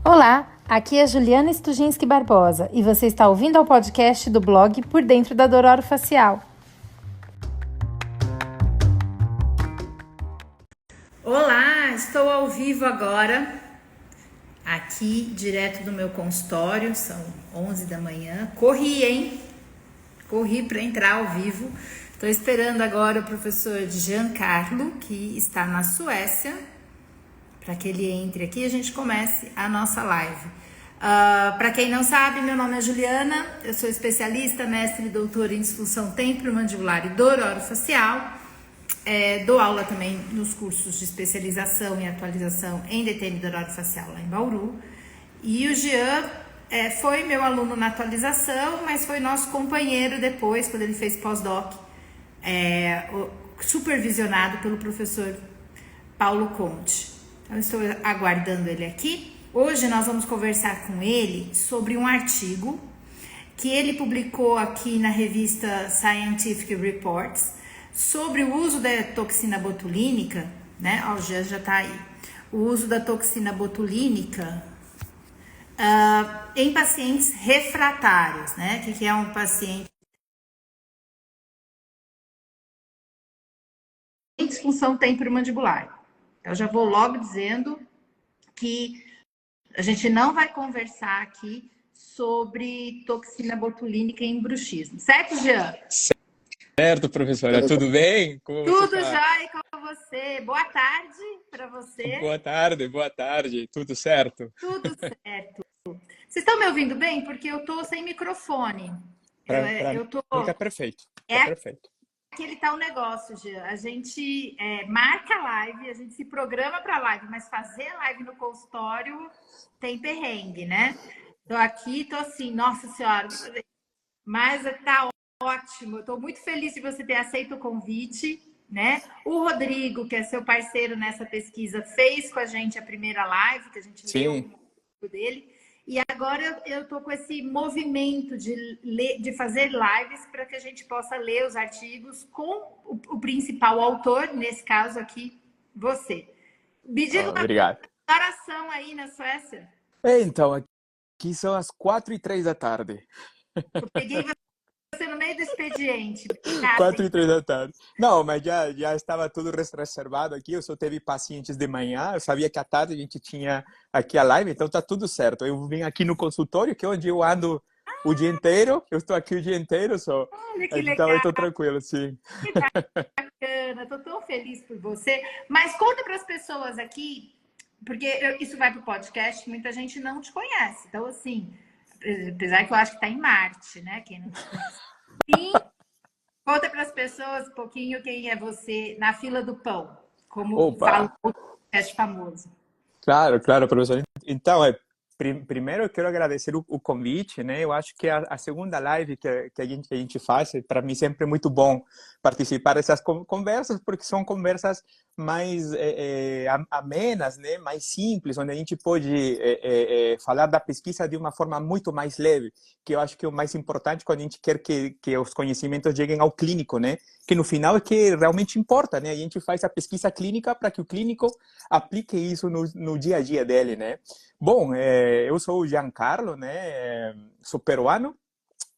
Olá, aqui é Juliana Stujinski Barbosa e você está ouvindo ao podcast do blog Por Dentro da Dor Orofacial. Olá, estou ao vivo agora, aqui direto do meu consultório, são 11 da manhã. Corri para entrar ao vivo. Estou esperando agora o professor Giancarlo, que está na Suécia, para que ele entre aqui e a gente comece a nossa live. Para quem não sabe, meu nome é Juliana, eu sou especialista, mestre e doutora em disfunção temporomandibular e dor orofacial. Dou aula também nos cursos de especialização e atualização em DTM dor orofacial lá em Bauru. E o Jean foi meu aluno na atualização, mas foi nosso companheiro depois, quando ele fez pós-doc, supervisionado pelo professor Paulo Conte. Então, estou aguardando ele aqui. Hoje nós vamos conversar com ele sobre um artigo que ele publicou aqui na revista Scientific Reports sobre o uso da toxina botulínica, né? Ó, o Jean já tá aí. O uso da toxina botulínica em pacientes refratários, né? O que é um paciente em disfunção temporomandibular? Eu já vou logo dizendo que a gente não vai conversar aqui sobre toxina botulínica em bruxismo. Certo, Jean? Certo, professora. Tudo bem? Como Tudo você tá? jóia com você. Boa tarde para você. Boa tarde. Tudo certo? Tudo certo. Vocês estão me ouvindo bem? Porque eu tô sem microfone. Para Eu tô... mim tá perfeito. Tá perfeito. Aquele tal negócio, Jean. A gente marca a live, a gente se programa para live, mas fazer live no consultório tem perrengue, né? Tô aqui, tô assim, nossa senhora, mas tá ótimo. Eu tô muito feliz de você ter aceito o convite, né? O Rodrigo, que é seu parceiro nessa pesquisa, fez com a gente a primeira live, que a gente leu o dele. E agora eu tô com esse movimento de fazer lives para que a gente possa ler os artigos com o principal autor, nesse caso aqui, você. Me diga Obrigado. Uma oração aí na Suécia. Então, aqui são as 4h03 da tarde. Eu peguei você no meio do expediente. 4h03 da tarde. Não, mas já estava tudo reservado aqui. Eu só teve pacientes de manhã. Eu sabia que à tarde a gente tinha aqui a live, então tá tudo certo. Eu vim aqui no consultório, que é onde eu ando o dia inteiro. Eu estou aqui o dia inteiro só. Olha que então legal. eu estou tranquilo, sim. Que bacana. Estou tão feliz por você. Mas conta para as pessoas aqui, porque isso vai para o podcast, muita gente não te conhece. Então, assim, apesar que eu acho que está em Marte, né? Quem não te conhece. Sim. Conta para as pessoas um pouquinho quem é você na fila do pão, como fala o podcast famoso. Claro, professor. Então, primeiro eu quero agradecer o convite, né? Eu acho que a segunda live que a gente faz, para mim sempre é muito bom participar dessas conversas, porque são conversas mais amenas, né? Mais simples, onde a gente pode falar da pesquisa de uma forma muito mais leve, que eu acho que é o mais importante quando a gente quer que os conhecimentos cheguem ao clínico, né? Que no final é que realmente importa, né? A gente faz a pesquisa clínica para que o clínico aplique isso no dia a dia dele, né? Bom, eu sou o Giancarlo, né? Sou peruano,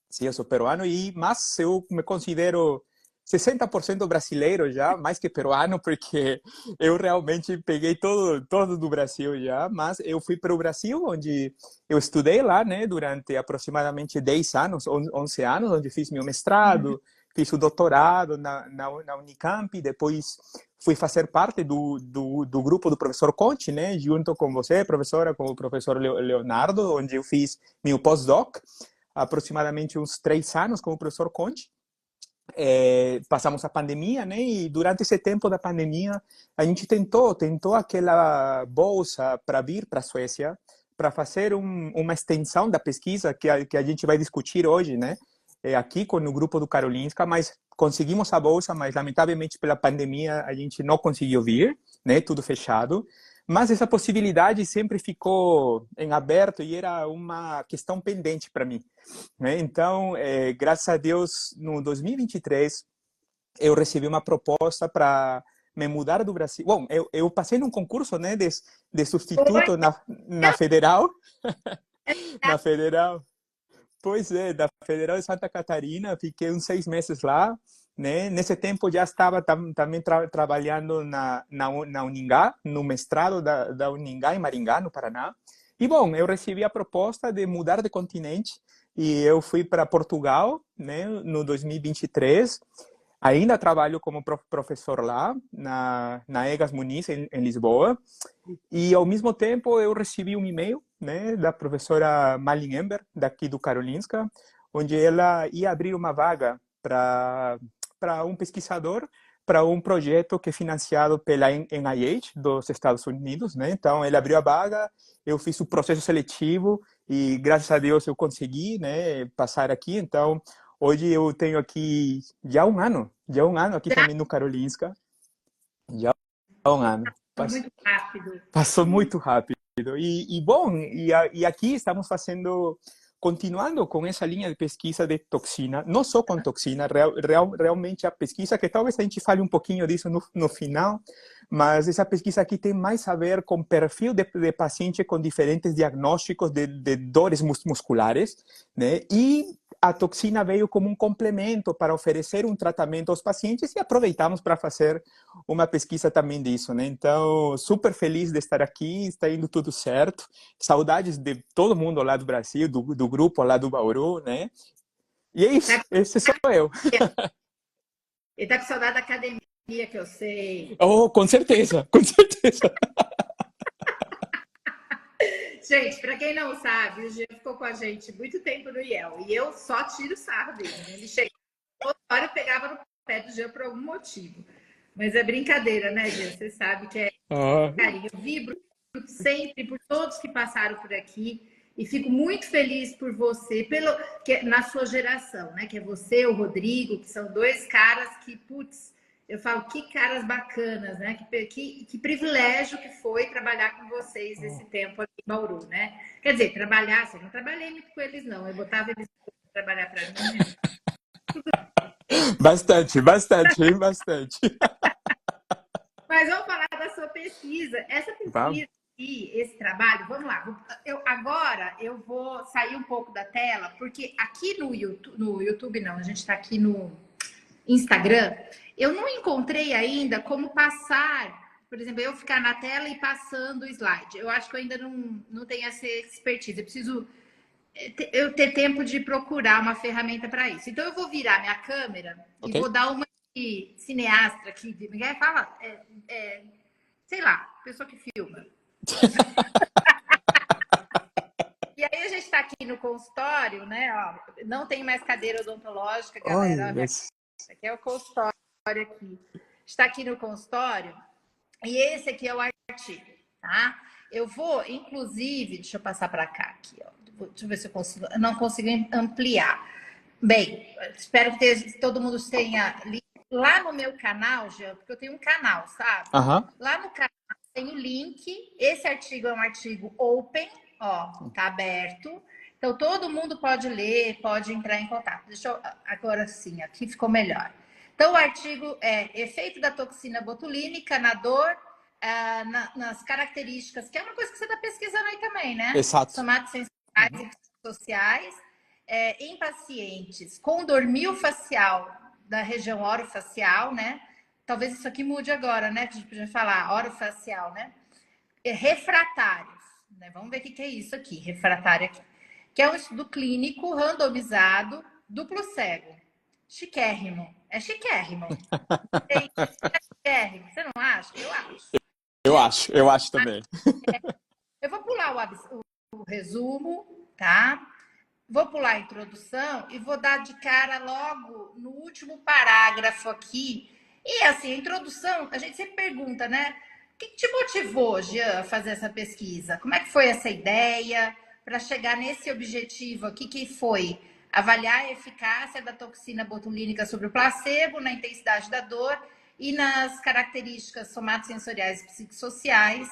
sim, eu sou peruano, mas eu me considero 60% brasileiro já, mais que peruano, porque eu realmente peguei todo do Brasil já, mas eu fui para o Brasil, onde eu estudei lá, né, durante aproximadamente 10 anos, 11 anos, onde fiz meu mestrado, fiz o doutorado na Unicamp, depois fui fazer parte do grupo do professor Conte, né, junto com você, professora, com o professor Leonardo, onde eu fiz meu pós-doc, aproximadamente uns 3 anos com o professor Conte. Passamos a pandemia, né? E durante esse tempo da pandemia, a gente tentou aquela bolsa para vir para a Suécia, para fazer uma extensão da pesquisa que a gente vai discutir hoje, né? Aqui com o grupo do Karolinska, mas conseguimos a bolsa, mas lamentavelmente pela pandemia a gente não conseguiu vir, né? Tudo fechado. Mas essa possibilidade sempre ficou em aberto e era uma questão pendente para mim, né? Então, graças a Deus, no 2023, eu recebi uma proposta para me mudar do Brasil. Bom, eu passei num concurso, né, de substituto na Federal, na Federal. Pois é, da Federal de Santa Catarina, fiquei uns 6 meses lá, né? Nesse tempo já estava também trabalhando na Uningá, no mestrado da Uningá em Maringá, no Paraná. E bom, eu recebi a proposta de mudar de continente e eu fui para Portugal, né, no 2023. Ainda trabalho como professor lá, na Egas Muniz, em Lisboa. E, ao mesmo tempo, eu recebi um e-mail, né, da professora Malin Ember, daqui do Karolinska, onde ela ia abrir uma vaga para um pesquisador para um projeto que é financiado pela NIH dos Estados Unidos, né? Então, ele abriu a vaga, eu fiz o processo seletivo e, graças a Deus, eu consegui, né, passar aqui. Então, hoje eu tenho aqui já um ano aqui também no Karolinska. Já um ano. Muito rápido. Passou muito rápido. Bom, e aqui estamos continuando com essa linha de pesquisa de toxina, não só com toxina, realmente a pesquisa, que talvez a gente fale um pouquinho disso no final, mas essa pesquisa aqui tem mais a ver com perfil de paciente com diferentes diagnósticos de dores musculares, né? E a toxina veio como um complemento para oferecer um tratamento aos pacientes e aproveitamos para fazer uma pesquisa também disso, né? Então, super feliz de estar aqui, está indo tudo certo. Saudades de todo mundo lá do Brasil, do grupo lá do Bauru, né? E é isso, esse sou eu. Ele tá com saudade da academia, que eu sei. Oh, com certeza, com certeza. Gente, para quem não sabe, o Jean ficou com a gente muito tempo no IEL e eu só tiro o sarro dele. Né? Ele chegava, toda hora eu pegava no pé do Jean por algum motivo. Mas é brincadeira, né, Jean? Você sabe que é carinho. Eu vibro sempre por todos que passaram por aqui e fico muito feliz por você, na sua geração, né? Que é você, o Rodrigo, que são dois caras que, putz, eu falo, que caras bacanas, né? Que privilégio que foi trabalhar com vocês esse tempo aqui em Bauru, né? Quer dizer, trabalhar, assim, não trabalhei muito com eles, não. Eu botava eles para trabalhar para mim. Bastante. Mas vamos falar da sua pesquisa. Essa pesquisa e esse trabalho, vamos lá. Agora eu vou sair um pouco da tela, porque aqui no YouTube não, a gente está aqui no Instagram, eu não encontrei ainda como passar, por exemplo, eu ficar na tela e passando o slide. Eu acho que eu ainda não tenho essa expertise. Eu preciso ter tempo de procurar uma ferramenta para isso. Então, eu vou virar minha câmera e vou dar uma de cineasta aqui. Ninguém fala, sei lá, pessoa que filma. E aí, a gente está aqui no consultório, né? Ó, não tem mais cadeira odontológica, galera. Aqui é o consultório aqui. Está aqui no consultório. E esse aqui é o artigo, tá? Eu vou, inclusive, deixa eu passar para cá aqui, ó. Deixa eu ver se eu consigo. Eu não consigo ampliar. Bem, espero que todo mundo tenha lido. Lá no meu canal, Jean, porque eu tenho um canal, sabe? Lá no canal tem o link. Esse artigo é um artigo open, ó, tá aberto. Então, todo mundo pode ler, pode entrar em contato. Deixa eu, agora sim, aqui ficou melhor. Então, o artigo é efeito da toxina botulínica na dor, nas características, que é uma coisa que você está pesquisando aí também, né? Exato. Somatosensoriais e sociais, em pacientes com dor miofascial da região orofacial, né? Talvez isso aqui mude agora, né? Que a gente podia falar, orofacial, né? Refratários, né? Vamos ver o que é isso aqui, refratário aqui. Que é um estudo clínico randomizado, duplo cego. Chiquérrimo. É chiquérrimo. É chiquérrimo. Você não acha? Eu acho. Eu acho também. Eu vou pular o resumo, tá? Vou pular a introdução e vou dar de cara logo no último parágrafo aqui. E assim, a introdução, a gente sempre pergunta, né? O que te motivou, Jean, a fazer essa pesquisa? Como é que foi essa ideia para chegar nesse objetivo aqui, que foi avaliar a eficácia da toxina botulínica sobre o placebo, na intensidade da dor e nas características somatosensoriais e psicossociais,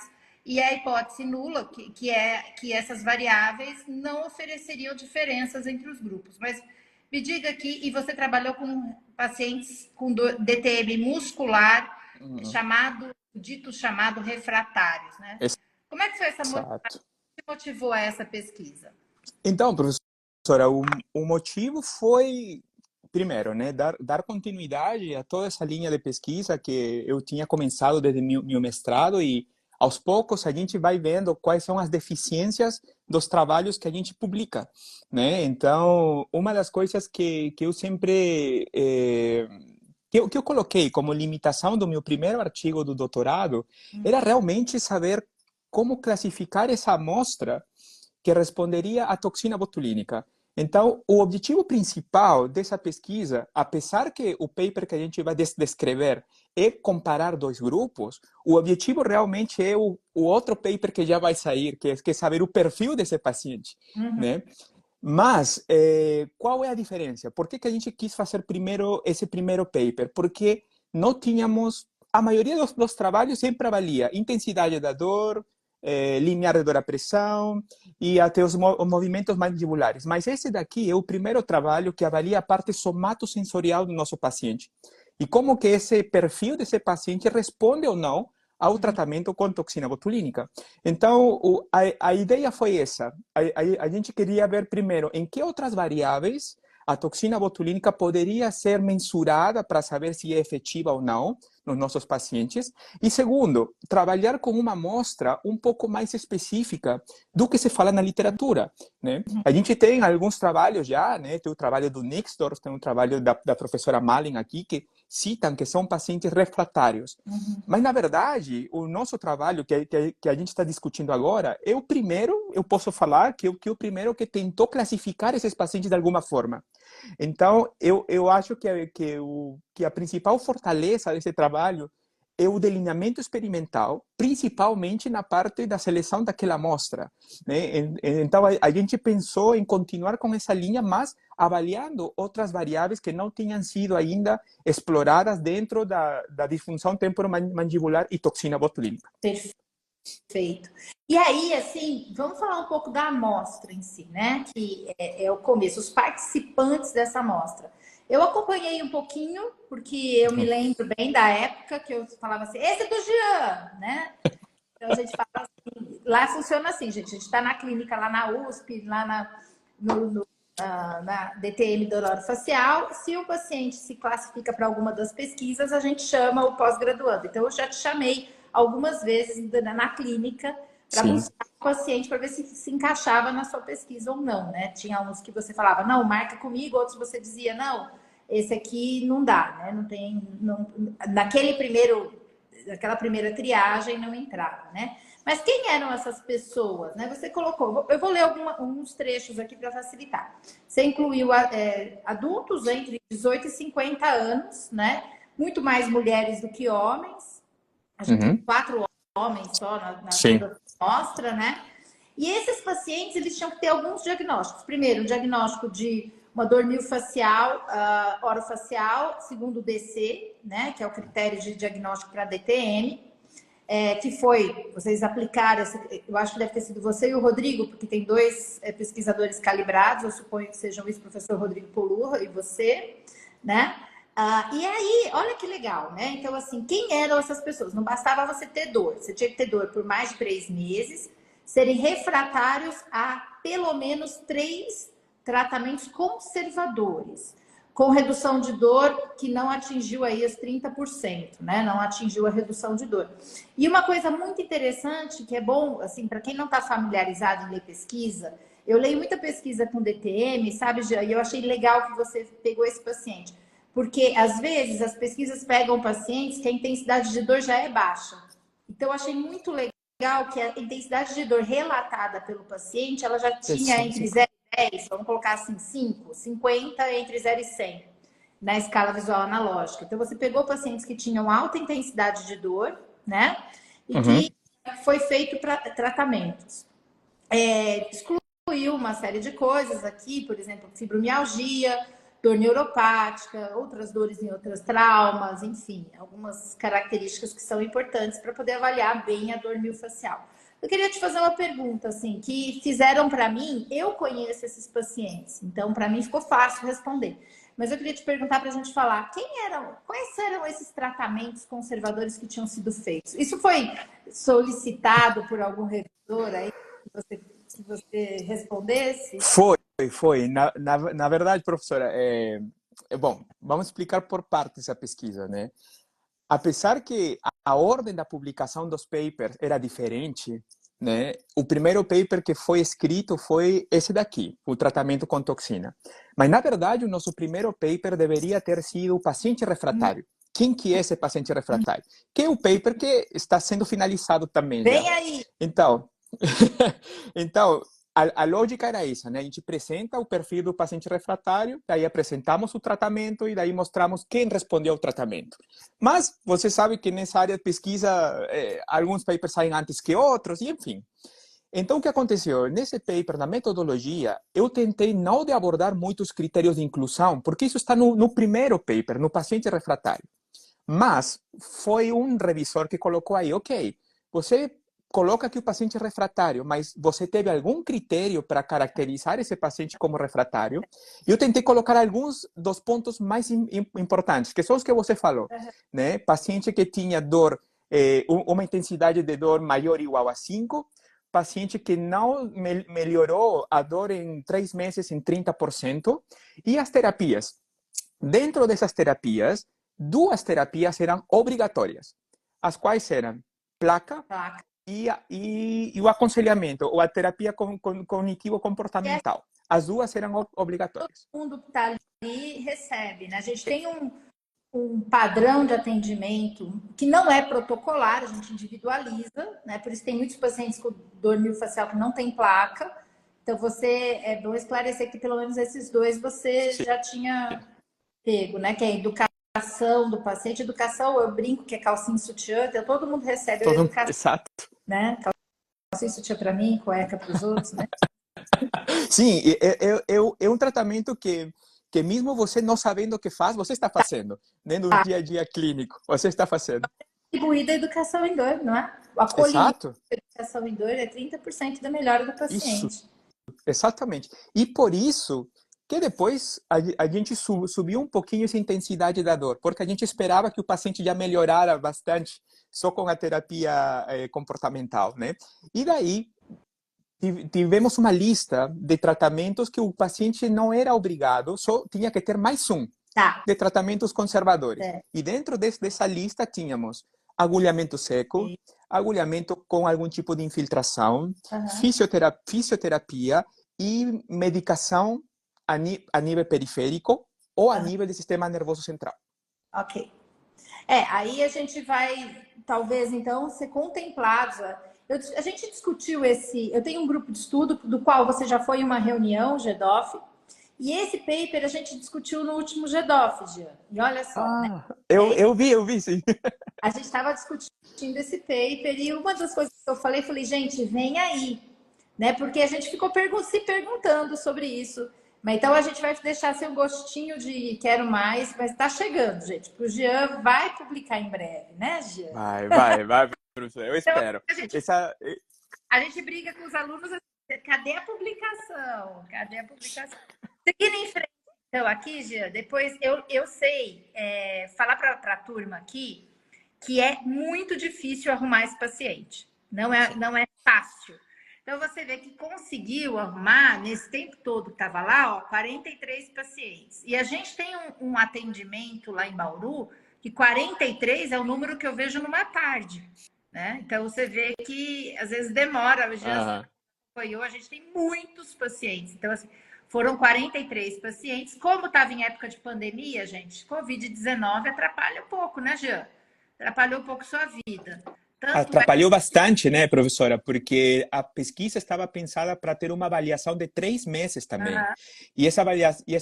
e a hipótese nula, que é que essas variáveis não ofereceriam diferenças entre os grupos. Mas me diga aqui, e você trabalhou com pacientes com DTM muscular dito chamado refratários, né? Como é que foi essa motivação? O que motivou essa pesquisa? Então, professora, o motivo foi, primeiro, né, dar continuidade a toda essa linha de pesquisa que eu tinha começado desde meu mestrado e, aos poucos, a gente vai vendo quais são as deficiências dos trabalhos que a gente publica, né? Então, uma das coisas que eu sempre... que eu coloquei como limitação do meu primeiro artigo do doutorado era realmente saber como classificar essa amostra que responderia à toxina botulínica. Então, o objetivo principal dessa pesquisa, apesar que o paper que a gente vai descrever é comparar dois grupos, o objetivo realmente é o outro paper que já vai sair, que é saber o perfil desse paciente, né? Mas, qual é a diferença? Por que a gente quis fazer primeiro esse primeiro paper? Porque não tínhamos... A maioria dos trabalhos sempre avalia intensidade da dor, limiar de dor à pressão e até os movimentos mandibulares. Mas esse daqui é o primeiro trabalho que avalia a parte somatosensorial do nosso paciente. E como que esse perfil desse paciente responde ou não ao tratamento com toxina botulínica. Então, a ideia foi essa. A gente queria ver primeiro em que outras variáveis a toxina botulínica poderia ser mensurada para saber se é efetiva ou não nos nossos pacientes. E segundo, trabalhar com uma amostra um pouco mais específica do que se fala na literatura, né? A gente tem alguns trabalhos já, né? Tem o trabalho do Nixdorf, tem o trabalho da professora Malin aqui, que citam que são pacientes refratários. Mas, na verdade, o nosso trabalho que a gente está discutindo agora é o primeiro, eu posso falar, que é o primeiro que tentou classificar esses pacientes de alguma forma. Então, eu acho que a principal fortaleza desse trabalho é o delineamento experimental, principalmente na parte da seleção daquela amostra, né? Então, a gente pensou em continuar com essa linha, mas avaliando outras variáveis que não tinham sido ainda exploradas dentro da disfunção temporomandibular e toxina botulínica. Perfeito. E aí, assim, vamos falar um pouco da amostra em si, né? Que é o começo, os participantes dessa amostra. Eu acompanhei um pouquinho, porque eu me lembro bem da época que eu falava assim, esse é do Jean, né? Então a gente fala assim, lá funciona assim, gente. A gente está na clínica lá na USP, lá na DTM do orofacial. Se o paciente se classifica para alguma das pesquisas, a gente chama o pós-graduando. Então eu já te chamei algumas vezes na clínica para buscar o paciente para ver se encaixava na sua pesquisa ou não, né? Tinha uns que você falava, não, marca comigo, outros você dizia, não, esse aqui não dá, né? Não tem, não, naquela primeira triagem não entrava, né? Mas quem eram essas pessoas, né? Você colocou, eu vou ler alguns trechos aqui para facilitar. Você incluiu adultos entre 18 e 50 anos, né? Muito mais mulheres do que homens. A gente tem 4 homens só na toda amostra, né? E esses pacientes, eles tinham que ter alguns diagnósticos. Primeiro, um diagnóstico de uma dor miofascial, orofacial, segundo o DC, né? Que é o critério de diagnóstico para DTM. Que foi, vocês aplicaram, eu acho que deve ter sido você e o Rodrigo, porque tem 2 pesquisadores calibrados, eu suponho que sejam isso, o professor Rodrigo Polurra e você, né? E aí, olha que legal, né? Então, assim, quem eram essas pessoas? Não bastava você ter dor, você tinha que ter dor por mais de 3 meses, serem refratários a pelo menos 3 tratamentos conservadores, com redução de dor que não atingiu aí os 30%, né? Não atingiu a redução de dor. E uma coisa muito interessante, que é bom, assim, para quem não está familiarizado em ler pesquisa, eu leio muita pesquisa com DTM, sabe, Jean? E eu achei legal que você pegou esse paciente. Porque, às vezes, as pesquisas pegam pacientes que a intensidade de dor já é baixa. Então, eu achei muito legal que a intensidade de dor relatada pelo paciente, ela já tinha entre 0 e 10, vamos colocar assim, 5, 50 entre 0 e 100, na escala visual analógica. Então, você pegou pacientes que tinham alta intensidade de dor, né? E que foi feito para tratamentos. Excluiu uma série de coisas aqui, por exemplo, fibromialgia, dor neuropática, outras dores em outros traumas, enfim, algumas características que são importantes para poder avaliar bem a dor miofascial. Eu queria te fazer uma pergunta, assim, que fizeram para mim, eu conheço esses pacientes, então para mim ficou fácil responder. Mas eu queria te perguntar para a gente falar, quais eram esses tratamentos conservadores que tinham sido feitos? Isso foi solicitado por algum revisor aí que você respondesse? Foi. Na verdade, professora, bom, vamos explicar por partes a pesquisa, né? Apesar que a ordem da publicação dos papers era diferente, né? O primeiro paper que foi escrito foi esse daqui, o tratamento com toxina. Mas, na verdade, o nosso primeiro paper deveria ter sido o paciente refratário. Quem que é esse paciente refratário? Que é o paper que está sendo finalizado também já. Vem aí! Então, então a lógica era essa, né? A gente apresenta o perfil do paciente refratário, daí apresentamos o tratamento e daí mostramos quem respondeu ao tratamento. Mas você sabe que nessa área de pesquisa, alguns papers saem antes que outros, e enfim. Então, o que aconteceu? Nesse paper, na metodologia, eu tentei não de abordar muitos critérios de inclusão, porque isso está no primeiro paper, no paciente refratário. Mas foi um revisor que colocou aí, ok, você coloca aqui o paciente refratário, mas você teve algum critério para caracterizar esse paciente como refratário? Eu tentei colocar alguns dos pontos mais importantes, que são os que você falou, né? Paciente que tinha dor, uma intensidade de dor maior ou igual a 5, paciente que não melhorou a dor em 3 meses em 30%, e as terapias. Dentro dessas terapias, 2 terapias eram obrigatórias, as quais eram placa e o aconselhamento, ou a terapia cognitivo-comportamental. As 2 eram obrigatórias. Todo mundo que está ali recebe, né? A gente tem um padrão de atendimento que não é protocolar, a gente individualiza, né? Por isso tem muitos pacientes com dor miofascial que não tem placa. Então, é bom esclarecer que pelo menos esses 2 você já tinha pego, né? Que é a educação do paciente. Educação, eu brinco que é calcinha e sutiã, então todo mundo recebe a educação. Exato. Né? Calcinha e sutiã para mim, cueca para os outros, né? Sim, é um tratamento que mesmo você não sabendo o que faz, você está fazendo, né? No dia a dia clínico, você está fazendo. Distribuída a educação em dor, não é? O acolhimento Exato. da educação em dor é 30% da melhora do Isso, paciente. exatamente. E por isso que depois a gente subiu um pouquinho essa intensidade da dor, porque a gente esperava que o paciente já melhorara bastante só com a terapia comportamental, né? E daí tivemos uma lista de tratamentos que o paciente não era obrigado, só tinha que ter mais um de tratamentos conservadores. E dentro dessa lista tínhamos agulhamento seco, agulhamento com algum tipo de infiltração, fisioterapia e medicação a nível periférico ou a nível do sistema nervoso central. Ok. Aí a gente vai, talvez, então, ser contemplados. A gente discutiu eu tenho um grupo de estudo do qual você já foi em uma reunião, GEDOF, e esse paper a gente discutiu no último GEDOF, Jean. E olha só, né? Eu vi, sim. A gente estava discutindo esse paper e uma das coisas que eu falei, gente, vem aí, né? Porque a gente ficou se perguntando sobre isso. Mas então a gente vai deixar seu gostinho de quero mais, mas está chegando, gente. Porque o Jean vai publicar em breve, né, Jean? Vai, professor. Eu espero. Então, a gente briga com os alunos. Cadê a publicação? Seguindo em frente, então, aqui, Jean, depois eu sei falar para a turma aqui que é muito difícil arrumar esse paciente. Não é fácil. Então, você vê que conseguiu arrumar, nesse tempo todo que estava lá, 43 pacientes. E a gente tem um atendimento lá em Bauru, que 43 é o número que eu vejo numa tarde. Né? Então, você vê que, às vezes, demora. A gente tem muitos pacientes. Então, assim, foram 43 pacientes. Como estava em época de pandemia, gente, Covid-19 atrapalha um pouco, né, Jean? Atrapalhou um pouco sua vida. Atrapalhou bastante, né, professora? Porque a pesquisa estava pensada para ter uma avaliação de 3 meses também. E essa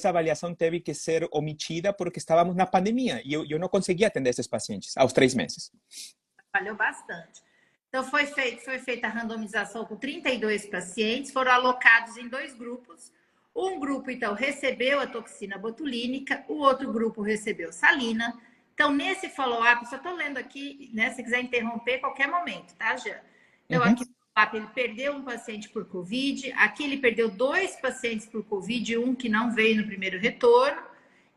avaliação teve que ser omitida porque estávamos na pandemia. E eu não conseguia atender esses pacientes aos 3 meses. Atrapalhou bastante. Então, foi feita a randomização com 32 pacientes, foram alocados em 2 grupos. Um grupo, então, recebeu a toxina botulínica, o outro grupo recebeu salina. Então, nesse follow-up, só estou lendo aqui, né? Se quiser interromper, qualquer momento, tá, Jean? Então, aqui no follow-up, ele perdeu um paciente por Covid, aqui ele perdeu 2 pacientes por Covid, um que não veio no primeiro retorno,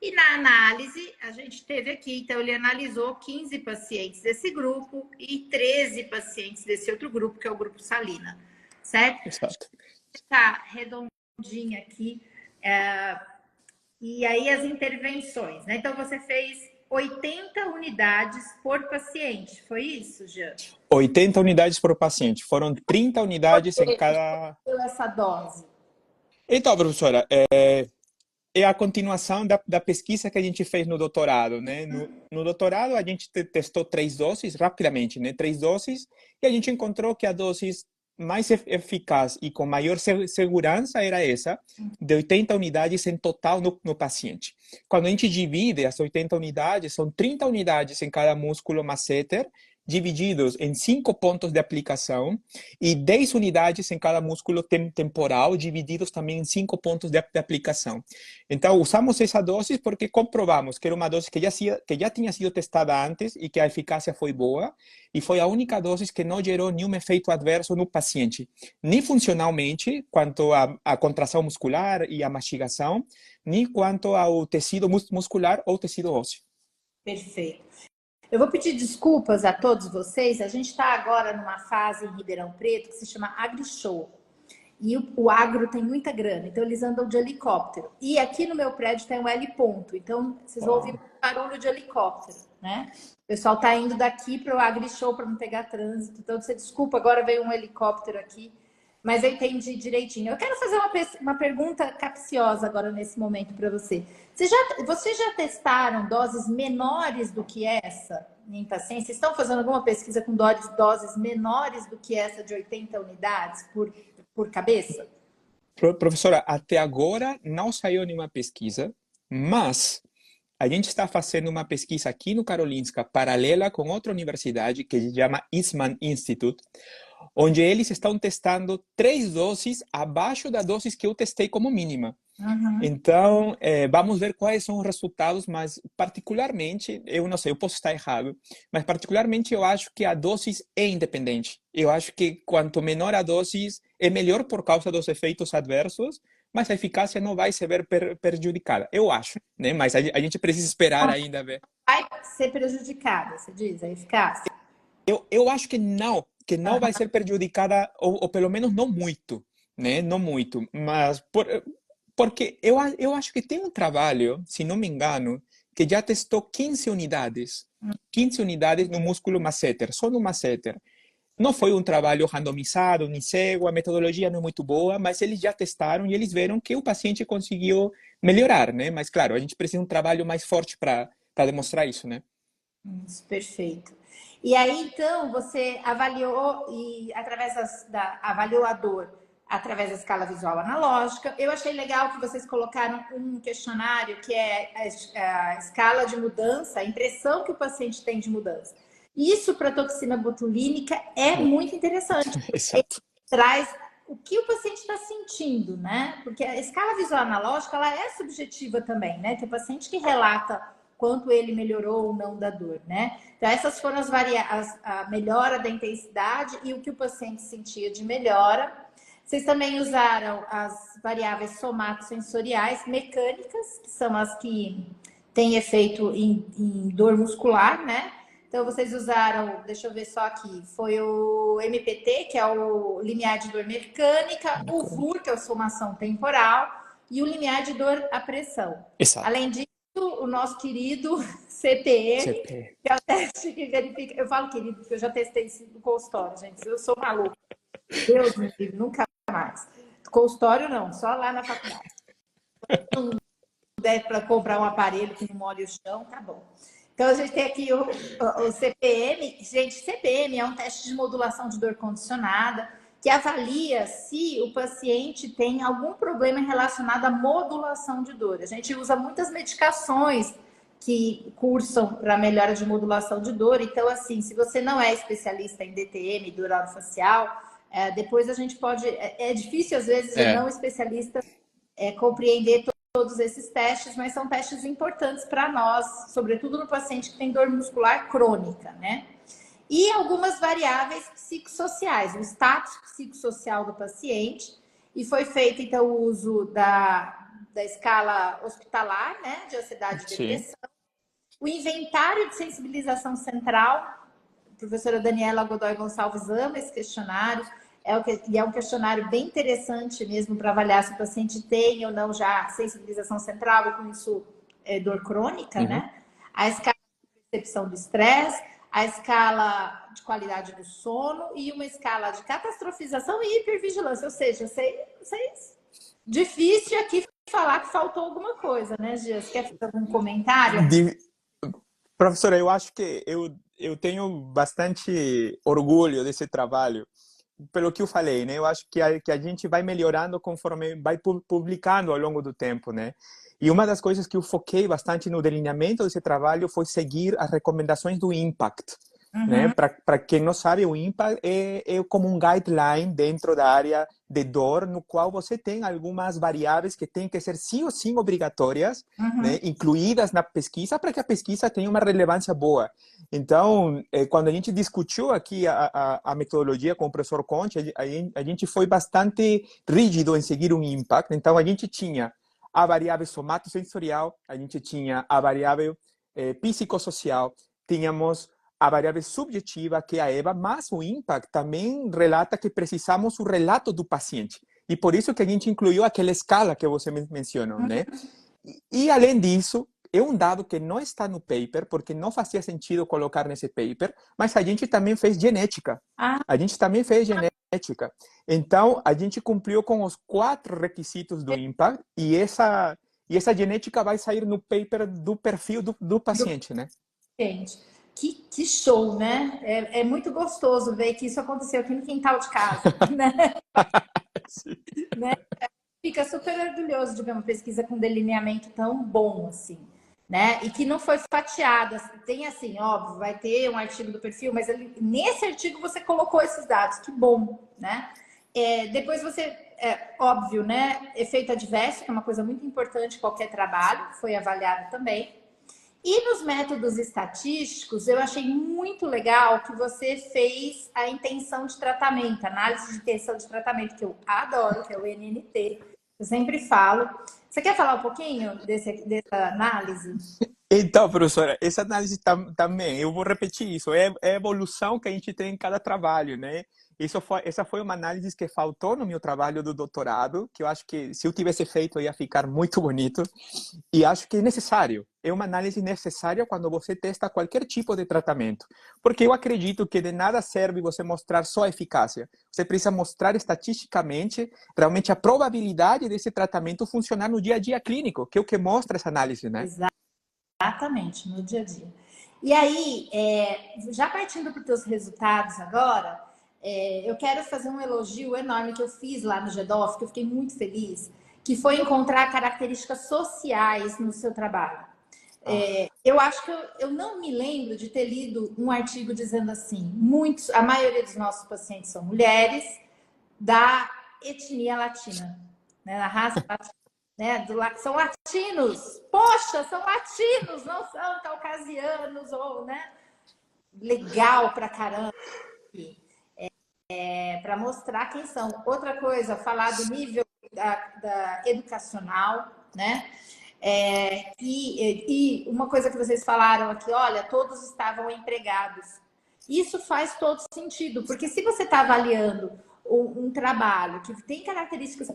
E na análise, a gente teve aqui, então ele analisou 15 pacientes desse grupo e 13 pacientes desse outro grupo, que é o grupo Salina, certo? Exato. Tá redondinha aqui. E aí as intervenções, né? Então você fez 80 unidades por paciente, foi isso, Jean? 80 unidades por paciente. Foram 30 unidades em cada... Essa dose. Então, professora, é a continuação da pesquisa que a gente fez no doutorado, né? No doutorado, a gente testou 3 doses rapidamente, né? 3 doses, e a gente encontrou que a dose mais eficaz e com maior segurança era essa, de 80 unidades em total no paciente. Quando a gente divide as 80 unidades, são 30 unidades em cada músculo masseter, divididos em 5 pontos de aplicação e 10 unidades em cada músculo temporal, divididos também em 5 pontos de aplicação. Então, usamos essa dose porque comprovamos que era uma dose que já tinha sido testada antes e que a eficácia foi boa, e foi a única dose que não gerou nenhum efeito adverso no paciente, nem funcionalmente, quanto à contração muscular e à mastigação, nem quanto ao tecido muscular ou tecido ósseo. Perfeito. Eu vou pedir desculpas a todos vocês. A gente está agora numa fase em Ribeirão Preto que se chama AgriShow. E o agro tem muita grana, então eles andam de helicóptero. E aqui no meu prédio tem um heliponto, então vocês vão ouvir barulho de helicóptero, né? O pessoal tá indo daqui para o AgriShow para não pegar trânsito. Então, você desculpa, agora veio um helicóptero aqui, mas eu entendi direitinho. Eu quero fazer uma pergunta capciosa agora nesse momento para você. Vocês já testaram doses menores do que essa em pacientes? Vocês estão fazendo alguma pesquisa com doses menores do que essa de 80 unidades por cabeça? Professora, até agora não saiu nenhuma pesquisa, mas a gente está fazendo uma pesquisa aqui no Karolinska, paralela com outra universidade, que se chama Eastman Institute, onde eles estão testando 3 doses abaixo da dose que eu testei como mínima. Uhum. Então, vamos ver quais são os resultados, mas particularmente, eu não sei, eu posso estar errado, mas particularmente eu acho que a dose é independente. Eu acho que quanto menor a dose, é melhor por causa dos efeitos adversos, mas a eficácia não vai se ver prejudicada. Eu acho, né? Mas a gente precisa esperar ainda ver. Vai ser prejudicada, você diz, a eficácia? Eu acho que não vai ser prejudicada, ou pelo menos não muito, né? Não muito, mas porque eu acho que tem um trabalho, se não me engano, que já testou 15 unidades. 15 unidades no músculo masseter, só no masseter. Não foi um trabalho randomizado, nem cego, a metodologia não é muito boa, mas eles já testaram e eles viram que o paciente conseguiu melhorar, né? Mas, claro, a gente precisa de um trabalho mais forte para demonstrar isso, né? Isso, perfeito. E aí, então, você avaliou e avaliou a dor através da escala visual analógica. Eu achei legal que vocês colocaram um questionário que é a escala de mudança, a impressão que o paciente tem de mudança. Isso para toxina botulínica é muito interessante. Exato. Traz o que o paciente está sentindo, né? Porque a escala visual analógica, ela é subjetiva também, né? Tem paciente que relata quanto ele melhorou ou não da dor, né? Então, essas foram a melhora da intensidade e o que o paciente sentia de melhora. Vocês também usaram as variáveis somatosensoriais mecânicas, que são as que têm efeito em dor muscular, né? Então, vocês usaram, deixa eu ver só aqui, foi o MPT, que é o limiar de dor mecânica, o VUR, que é a somação temporal, e o limiar de dor à pressão. Exato. Além disso, o nosso querido CPM, que é o teste que verifica... Eu falo querido, porque eu já testei isso no consultório, gente. Eu sou maluca. Deus me livre, nunca mais. Consultório não, só lá na faculdade. Se não der para comprar um aparelho que não molhe o chão, tá bom. Então, a gente tem aqui o CPM. Gente, CPM é um teste de modulação de dor condicionada que avalia se o paciente tem algum problema relacionado à modulação de dor. A gente usa muitas medicações que cursam para melhora de modulação de dor. Então, assim, se você não é especialista em DTM, dor orofacial, depois a gente pode... É difícil, às vezes, o não especialista compreender todos esses testes, mas são testes importantes para nós, sobretudo no paciente que tem dor muscular crônica, né? E algumas variáveis psicossociais, o status psicossocial do paciente, e foi feito, então, o uso da escala hospitalar, né, de ansiedade e Sim. depressão, o inventário de sensibilização central, a professora Daniela Godoy Gonçalves ama esse questionário, e é um questionário bem interessante mesmo para avaliar se o paciente tem ou não já sensibilização central e com isso dor crônica, Uhum. né? A escala de percepção do estresse, a escala de qualidade do sono e uma escala de catastrofização e hipervigilância, ou seja, vocês difícil aqui falar que faltou alguma coisa, né, Gia? Você quer fazer algum comentário? De- Professora, eu acho que eu tenho bastante orgulho desse trabalho, pelo que eu falei, né? Eu acho que a gente vai melhorando conforme vai publicando ao longo do tempo, né? E uma das coisas que eu foquei bastante no delineamento desse trabalho foi seguir as recomendações do Impact, né? Uhum, Para quem não sabe, o Impact é como um guideline dentro da área de dor, no qual você tem algumas variáveis que têm que ser sim ou sim obrigatórias, né? uhum. Incluídas na pesquisa, para que a pesquisa tenha uma relevância boa. Então, quando a gente discutiu aqui a metodologia com o professor Conte, a gente foi bastante rígido em seguir um Impact. Então, a gente tinha a variável somatosensorial, a gente tinha a variável psicossocial, tínhamos a variável subjetiva, que é a EVA, mas o IMPACT também relata que precisamos o relato do paciente. E por isso que a gente incluiu aquela escala que você mencionou, né? E além disso, é um dado que não está no paper, porque não fazia sentido colocar nesse paper, mas a gente também fez genética. Ah, A gente também fez genética. Então, a gente cumpriu com os 4 requisitos do IMPACT e essa genética vai sair no paper do perfil do paciente, né? gente, que show, né? É muito gostoso ver que isso aconteceu aqui no quintal de casa, né? Sim. Né? Fica super orgulhoso de ver uma pesquisa com delineamento tão bom assim, né? E que não foi fatiada. Tem assim, óbvio, vai ter um artigo do perfil, mas nesse artigo você colocou esses dados, que bom, né? Depois você, óbvio, né? Efeito adverso, que é uma coisa muito importante em qualquer trabalho, foi avaliado também. E nos métodos estatísticos, eu achei muito legal que você fez a intenção de tratamento, análise de intenção de tratamento, que eu adoro, que é o NNT. Eu sempre falo. Você quer falar um pouquinho dessa análise? Então, professora, essa análise também, eu vou repetir isso, é a evolução que a gente tem em cada trabalho, né? Essa foi uma análise que faltou no meu trabalho do doutorado, que eu acho que se eu tivesse feito ia ficar muito bonito, e acho que é necessário. É uma análise necessária quando você testa qualquer tipo de tratamento, porque eu acredito que de nada serve você mostrar só a eficácia. Você precisa mostrar estatisticamente realmente a probabilidade desse tratamento funcionar no dia a dia clínico, que é o que mostra essa análise, né? Exatamente, no dia a dia. E aí, já partindo para os teus resultados agora, eu quero fazer um elogio enorme que eu fiz lá no GEDOF, que eu fiquei muito feliz, que foi encontrar características sociais no seu trabalho. Ah. Eu acho que eu não me lembro de ter lido um artigo dizendo assim, a maioria dos nossos pacientes são mulheres da etnia latina, né, da raça latina, né, são latinos, poxa, são latinos, não são caucasianos ou, né, legal pra caramba, para mostrar quem são. Outra coisa, falar do nível da educacional, né? E uma coisa que vocês falaram aqui, olha, todos estavam empregados. Isso faz todo sentido, porque se você está avaliando um trabalho que tem características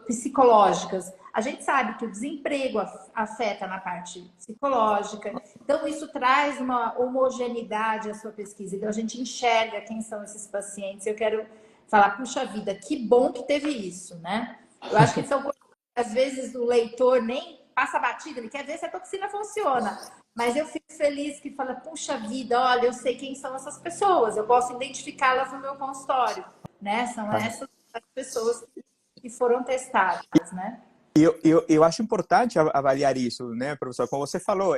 psicológicas, a gente sabe que o desemprego afeta na parte psicológica, então isso traz uma homogeneidade à sua pesquisa, então a gente enxerga quem são esses pacientes. Eu quero falar, puxa vida, que bom que teve isso, né? Eu acho que são coisas que às vezes o leitor nem passa batida, ele quer ver se a toxina funciona. Mas eu fico feliz que fala, puxa vida, olha, eu sei quem são essas pessoas, eu posso identificá-las no meu consultório, né? São essas as pessoas que foram testadas, né? Eu acho importante avaliar isso, né, professor? Como você falou,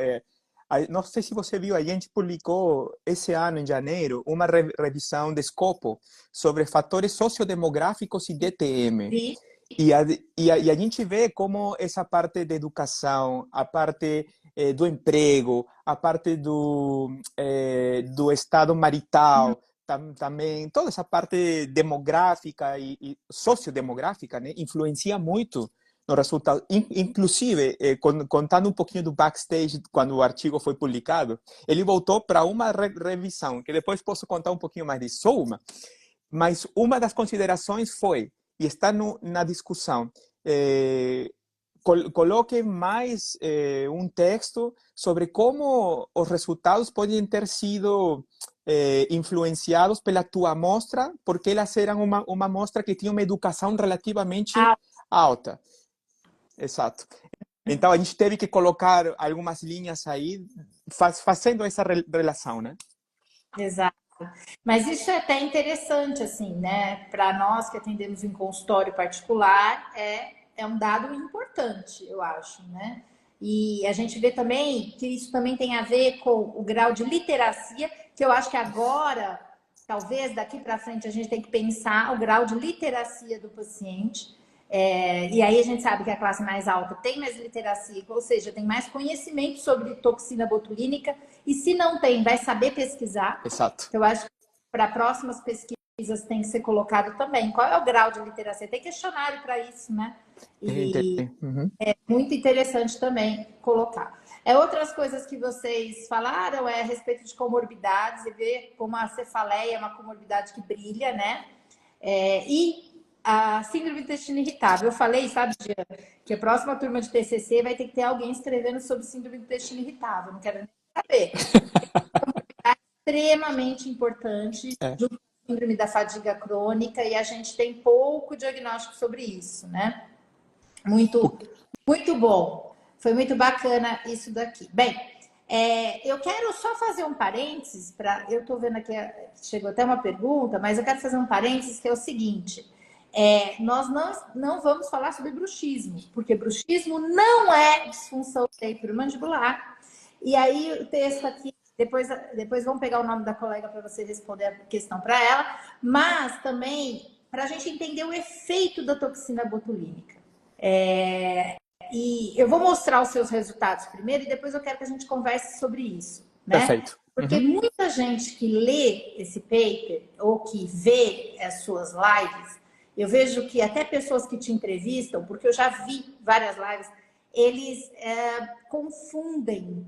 não sei se você viu, a gente publicou esse ano, em janeiro, uma revisão de escopo sobre fatores sociodemográficos e DTM. Vi. E a gente vê como essa parte da educação, a parte do emprego, a parte do estado marital, também toda essa parte demográfica e sociodemográfica, né, influencia muito no resultado. Inclusive, contando um pouquinho do backstage, quando o artigo foi publicado, ele voltou para uma revisão, que depois posso contar um pouquinho mais disso, só uma. Mas uma das considerações foi, e está na discussão, coloque mais um texto sobre como os resultados podem ter sido influenciados pela tua amostra, porque elas eram uma amostra que tinha uma educação relativamente alta. Exato. Então, a gente teve que colocar algumas linhas aí, fazendo essa relação, né? Exato. Mas isso é até interessante, assim, né? Para nós que atendemos em consultório particular, é um dado importante, eu acho, né? E a gente vê também que isso também tem a ver com o grau de literacia, que eu acho que agora, talvez daqui para frente, a gente tem que pensar o grau de literacia do paciente. E aí a gente sabe que a classe mais alta tem mais literacia, ou seja, tem mais conhecimento sobre toxina botulínica, e se não tem, vai saber pesquisar. Exato. Então, eu acho que para próximas pesquisas tem que ser colocado também. Qual é o grau de literacia? Tem questionário para isso, né? E é muito interessante também colocar. Outras coisas que vocês falaram a respeito de comorbidades, e ver como a cefaleia é uma comorbidade que brilha, né? E a síndrome do intestino irritável. Eu falei, sabe, Jean, que a próxima turma de TCC vai ter que ter alguém escrevendo sobre síndrome do intestino irritável. Não quero nem saber. É extremamente importante, junto com a síndrome da fadiga crônica, e a gente tem pouco diagnóstico sobre isso, né? Muito, muito bom. Foi muito bacana isso daqui. Bem, eu quero só fazer um parênteses, eu estou vendo aqui, chegou até uma pergunta, mas eu quero fazer um parênteses que é o seguinte: nós não vamos falar sobre bruxismo, porque bruxismo não é disfunção temporomandibular. E aí o texto aqui, depois vamos pegar o nome da colega para você responder a questão para ela, mas também para a gente entender o efeito da toxina botulínica. E eu vou mostrar os seus resultados primeiro e depois eu quero que a gente converse sobre isso, né? Perfeito. Porque muita gente que lê esse paper ou que vê as suas lives, eu vejo que até pessoas que te entrevistam, porque eu já vi várias lives, eles confundem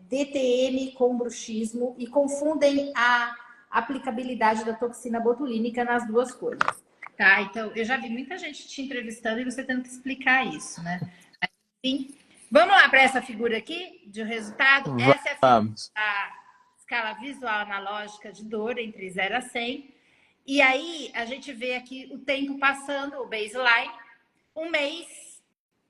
DTM com bruxismo e confundem a aplicabilidade da toxina botulínica nas duas coisas. Tá, então eu já vi muita gente te entrevistando e você tendo que explicar isso, né? Sim. Vamos lá para essa figura aqui de resultado. Essa é a escala visual analógica de dor entre 0 a 100. E aí a gente vê aqui o tempo passando, o baseline, 1 mês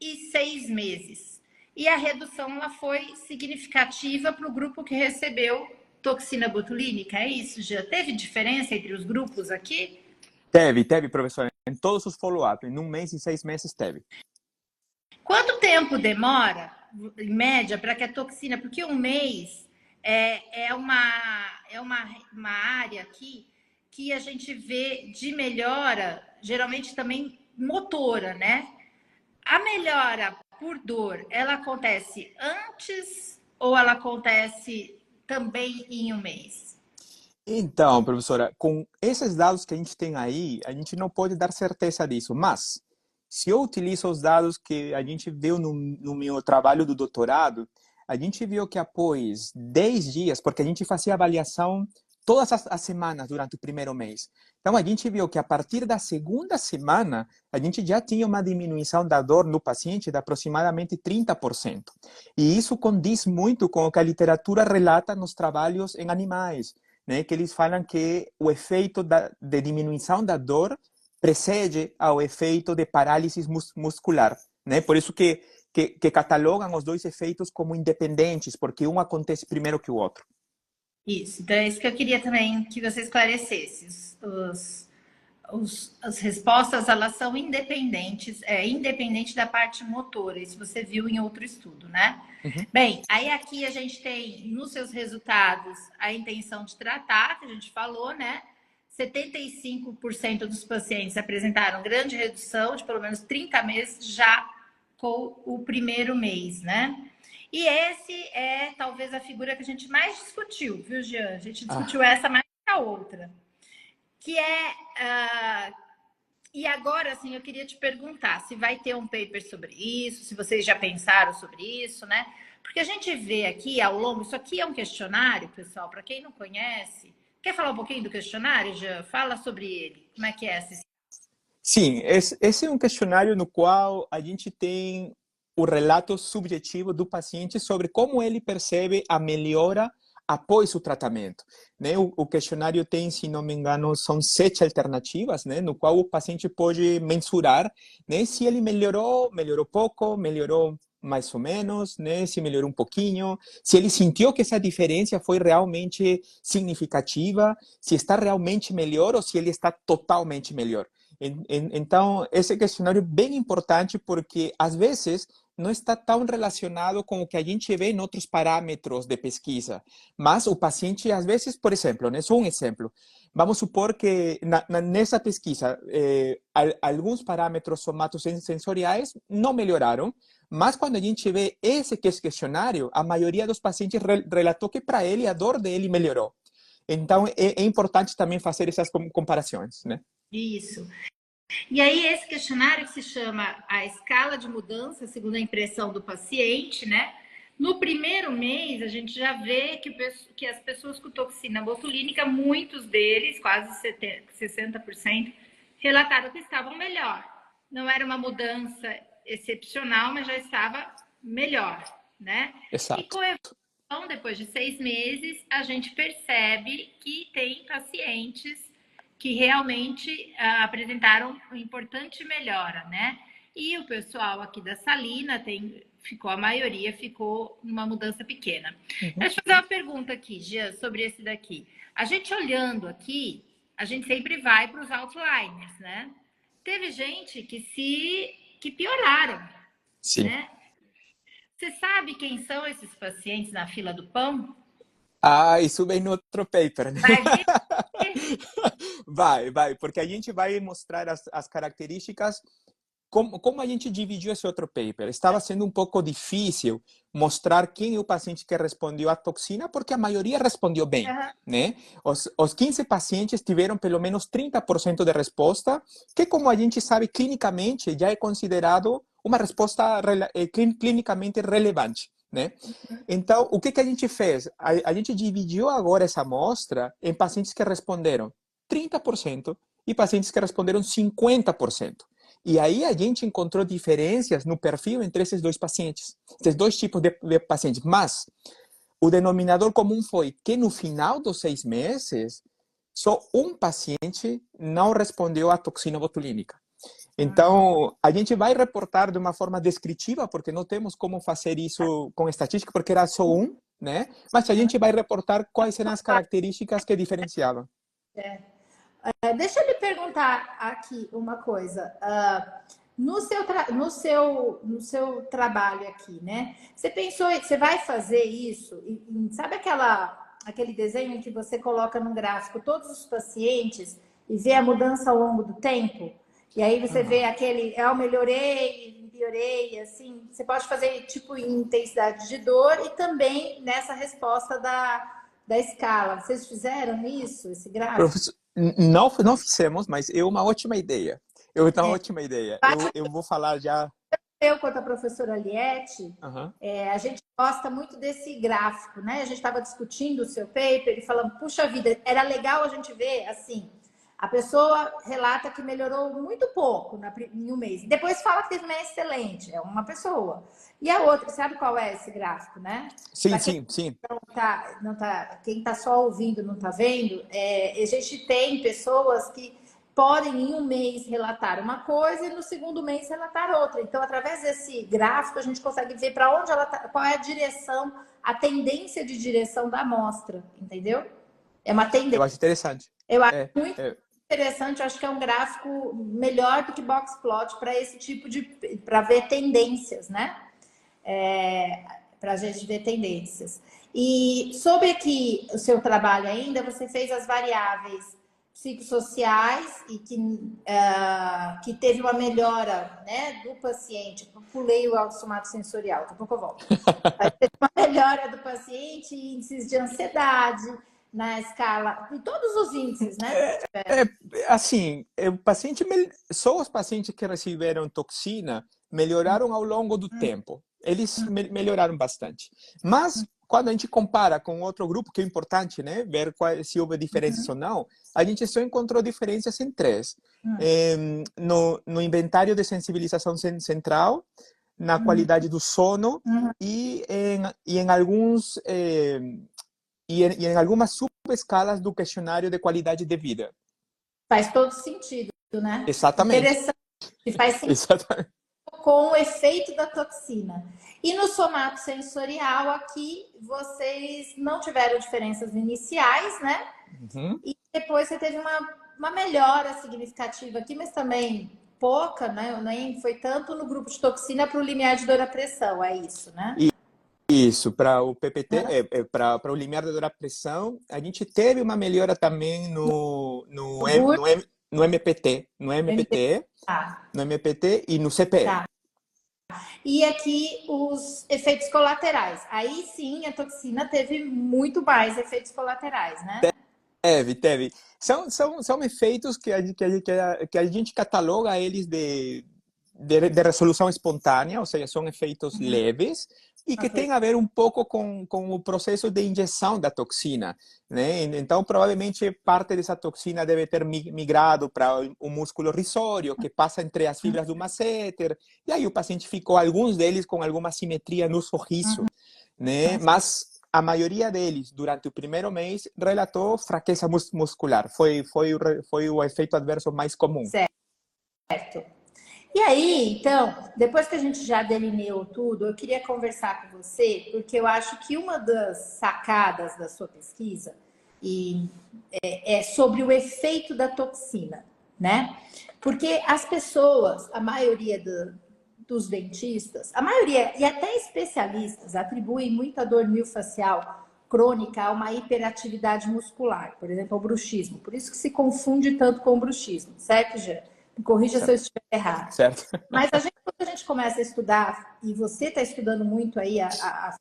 e 6 meses. E a redução ela foi significativa para o grupo que recebeu toxina botulínica. É isso, já teve diferença entre os grupos aqui? Teve, professor. Em todos os follow-up, em 1 mês e 6 meses teve. Quanto tempo demora, em média, para que a toxina... Porque 1 mês é uma área aqui que a gente vê de melhora, geralmente também motora, né? A melhora por dor, ela acontece antes ou ela acontece também em 1 mês? Então, professora, com esses dados que a gente tem aí, a gente não pode dar certeza disso, mas se eu utilizo os dados que a gente viu no meu trabalho do doutorado, a gente viu que após 10 dias, porque a gente fazia avaliação todas as semanas durante o primeiro mês. Então, a gente viu que a partir da segunda semana, a gente já tinha uma diminuição da dor no paciente de aproximadamente 30%. E isso condiz muito com o que a literatura relata nos trabalhos em animais, né? Que eles falam que o efeito de diminuição da dor precede ao efeito de parálise muscular, né? Por isso que catalogam os dois efeitos como independentes, porque um acontece primeiro que o outro. Isso, então é isso que eu queria também que você esclarecesse. As respostas, elas são independentes, independente da parte motora, isso você viu em outro estudo, né? Bem, aí aqui a gente tem nos seus resultados a intenção de tratar, que a gente falou, né? 75% dos pacientes apresentaram grande redução de pelo menos 30 meses já com o primeiro mês, né? E esse é talvez a figura que a gente mais discutiu, viu, Jean? A gente discutiu essa mais que a outra, que E agora, assim, eu queria te perguntar se vai ter um paper sobre isso, se vocês já pensaram sobre isso, né? Porque a gente vê aqui ao longo, isso aqui é um questionário, pessoal, para quem não conhece. Quer falar um pouquinho do questionário, Jean? Fala sobre ele. Como é que é essa? Sim, esse é um questionário no qual a gente tem o relato subjetivo do paciente sobre como ele percebe a melhora após o tratamento, né? O questionário tem, se não me engano, são 7 alternativas, né? No qual o paciente pode mensurar, né? Se ele melhorou, melhorou pouco, melhorou mais ou menos, né? Se melhorou um pouquinho, se ele sentiu que essa diferença foi realmente significativa, se está realmente melhor ou se ele está totalmente melhor. Então, esse questionário é bem importante porque, às vezes, não está tão relacionado com o que a gente vê em outros parâmetros de pesquisa. Mas o paciente, às vezes, por exemplo, né, só um exemplo, vamos supor que nessa pesquisa, alguns parâmetros somatosensoriais não melhoraram, mas quando a gente vê esse questionário, a maioria dos pacientes relatou que para ele a dor dele melhorou. Então, é importante também fazer essas comparações, né? Isso. E aí, esse questionário que se chama a escala de mudança segundo a impressão do paciente, né? No primeiro mês, a gente já vê que as pessoas com toxina botulínica, muitos deles, quase 60%, relataram que estavam melhor. Não era uma mudança excepcional, mas já estava melhor, né? E Exato. com a evolução, depois de 6 meses, a gente percebe que tem pacientes que realmente apresentaram uma importante melhora, né? E o pessoal aqui da Salina a maioria ficou numa mudança pequena. Uhum. Deixa eu fazer uma pergunta aqui, Gia, sobre esse daqui. A gente olhando aqui, a gente sempre vai para os outliners, né? Teve gente que pioraram, Sim. né? Você sabe quem são esses pacientes na fila do pão? Ah, isso vem no outro paper, né? Vai ver? Vai, porque a gente vai mostrar as características, como a gente dividiu esse outro paper. Estava sendo um pouco difícil mostrar quem é o paciente que respondeu à toxina, porque a maioria respondeu bem, Uhum. né? Os 15 pacientes tiveram pelo menos 30% de resposta, que como a gente sabe clinicamente já é considerado uma resposta clinicamente relevante, né? Então, o que a gente fez? A gente dividiu agora essa amostra em pacientes que responderam 30% e pacientes que responderam 50%. E aí a gente encontrou diferenças no perfil entre esses dois pacientes, esses dois tipos de pacientes. Mas o denominador comum foi que no final dos 6 meses, só um paciente não respondeu à toxina botulínica. Então, a gente vai reportar de uma forma descritiva, porque não temos como fazer isso com estatística, porque era só um, né? Mas a gente vai reportar quais eram as características que diferenciavam. Deixa eu lhe perguntar aqui uma coisa. No seu trabalho aqui, né? Você pensou, você vai fazer isso? Sabe aquele desenho em que você coloca no gráfico todos os pacientes e vê a mudança ao longo do tempo? E aí você vê eu melhorei, piorei, assim. Você pode fazer tipo em intensidade de dor e também nessa resposta da escala. Vocês fizeram isso, esse gráfico? Professor, não fizemos, mas é uma ótima ideia. É uma É. ótima ideia. Eu vou falar já. Eu, quanto a professora Liette, Uhum. a gente gosta muito desse gráfico, né? A gente estava discutindo o seu paper e falando, puxa vida, era legal a gente ver, assim, a pessoa relata que melhorou muito pouco em um mês. Depois fala que teve uma excelente, é uma pessoa. E a outra, sabe qual é esse gráfico, né? Sim, Para quem sim, sim. quem tá só ouvindo, não está vendo, a gente tem pessoas que podem em um mês relatar uma coisa e no segundo mês relatar outra. Então, através desse gráfico, a gente consegue ver para onde ela tá, qual é a direção, a tendência de direção da amostra, entendeu? É uma Eu tendência. acho interessante. Eu acho É, muito é. interessante, eu acho que é um gráfico melhor do que boxplot para esse tipo para ver tendências, né? Para a gente ver tendências. E sobre aqui o seu trabalho ainda, você fez as variáveis psicossociais e que teve uma melhora, né, do paciente. Eu pulei o autossomato sensorial, daqui a pouco eu volto. Teve uma melhora do paciente, índices de ansiedade, na escala, em todos os índices, né? Assim, só os pacientes que receberam toxina melhoraram ao longo do tempo. Eles melhoraram bastante. Mas, quando a gente compara com outro grupo, que é importante, né, ver se houve diferenças ou não, a gente só encontrou diferenças em três. No inventário de sensibilização central, na qualidade do sono em alguns... e em algumas subescalas do questionário de qualidade de vida. Faz todo sentido, né? Exatamente. Interessante. E faz sentido Exatamente. com o efeito da toxina. E no somato sensorial, aqui, vocês não tiveram diferenças iniciais, né? E depois você teve uma melhora significativa aqui, mas também pouca, né? Nem foi tanto no grupo de toxina para o limiar de dor à pressão, é isso, né? Isso, para o PPT, para o limiar de dor à pressão, a gente teve uma melhora também no MPT, no MPT e no CPE. Tá. E aqui os efeitos colaterais. Aí sim, a toxina teve muito mais efeitos colaterais, né? Teve. São efeitos que a gente cataloga eles de resolução espontânea, ou seja, são efeitos leves e que tem a ver um pouco com o processo de injeção da toxina, né? Então, provavelmente, parte dessa toxina deve ter migrado para o músculo risório, que passa entre as fibras do masseter, e aí o paciente ficou, alguns deles, com alguma simetria no sorriso, né? Mas a maioria deles, durante o primeiro mês, relatou fraqueza muscular. Foi o efeito adverso mais comum. Certo. E aí, então, depois que a gente já delineou tudo, eu queria conversar com você, porque eu acho que uma das sacadas da sua pesquisa é sobre o efeito da toxina, né? Porque as pessoas, a maioria dos dentistas, a maioria, e até especialistas, atribuem muita dor miofascial crônica a uma hiperatividade muscular, por exemplo, ao bruxismo. Por isso que se confunde tanto com o bruxismo, certo, Jean? Me corrija se eu estiver errado. Certo. Mas quando a gente começa a estudar, e você está estudando muito aí a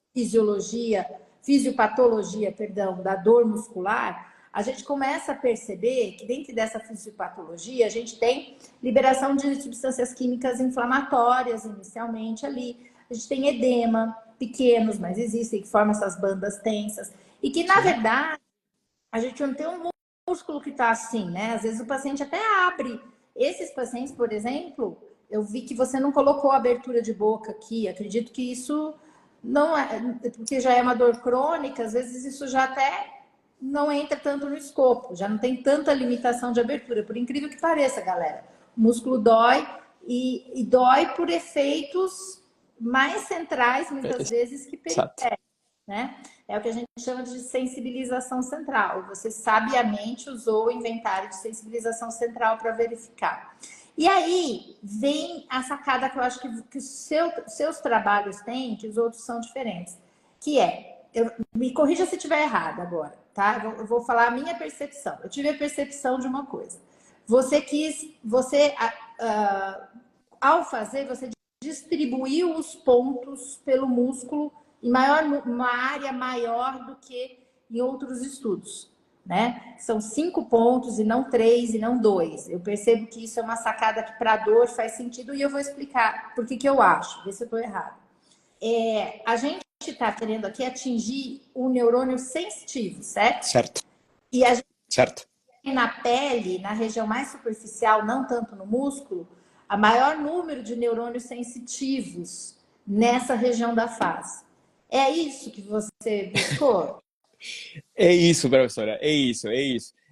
fisiopatologia, perdão, da dor muscular, a gente começa a perceber que dentro dessa fisiopatologia a gente tem liberação de substâncias químicas inflamatórias inicialmente ali. A gente tem edema, pequenos, mas existem, que formam essas bandas tensas. E que, na verdade, a gente não tem um músculo que está assim, né? Às vezes o paciente até abre. Esses pacientes, por exemplo, eu vi que você não colocou abertura de boca aqui. Acredito que isso não é, porque já é uma dor crônica, às vezes isso já até não entra tanto no escopo, já não tem tanta limitação de abertura, por incrível que pareça, galera. O músculo dói e dói por efeitos mais centrais, muitas vezes, que periféricos, né? É o que a gente chama de sensibilização central. Você sabiamente usou o inventário de sensibilização central para verificar. E aí vem a sacada que eu acho que os seus trabalhos têm, que os outros são diferentes, que me corrija se estiver errado agora, tá? Eu vou falar a minha percepção. Eu tive a percepção de uma coisa. Ao fazer, você distribuiu os pontos pelo músculo em uma área maior do que em outros estudos, né? São 5 pontos e não 3 e não 2. Eu percebo que isso é uma sacada que para dor faz sentido e eu vou explicar por que eu acho, ver se eu estou errado. A gente está querendo aqui atingir o neurônio sensitivo, certo? Certo. E a gente certo. tem na pele, na região mais superficial, não tanto no músculo, a maior número de neurônios sensitivos nessa região da face. É isso que você buscou? É isso, professora, é isso.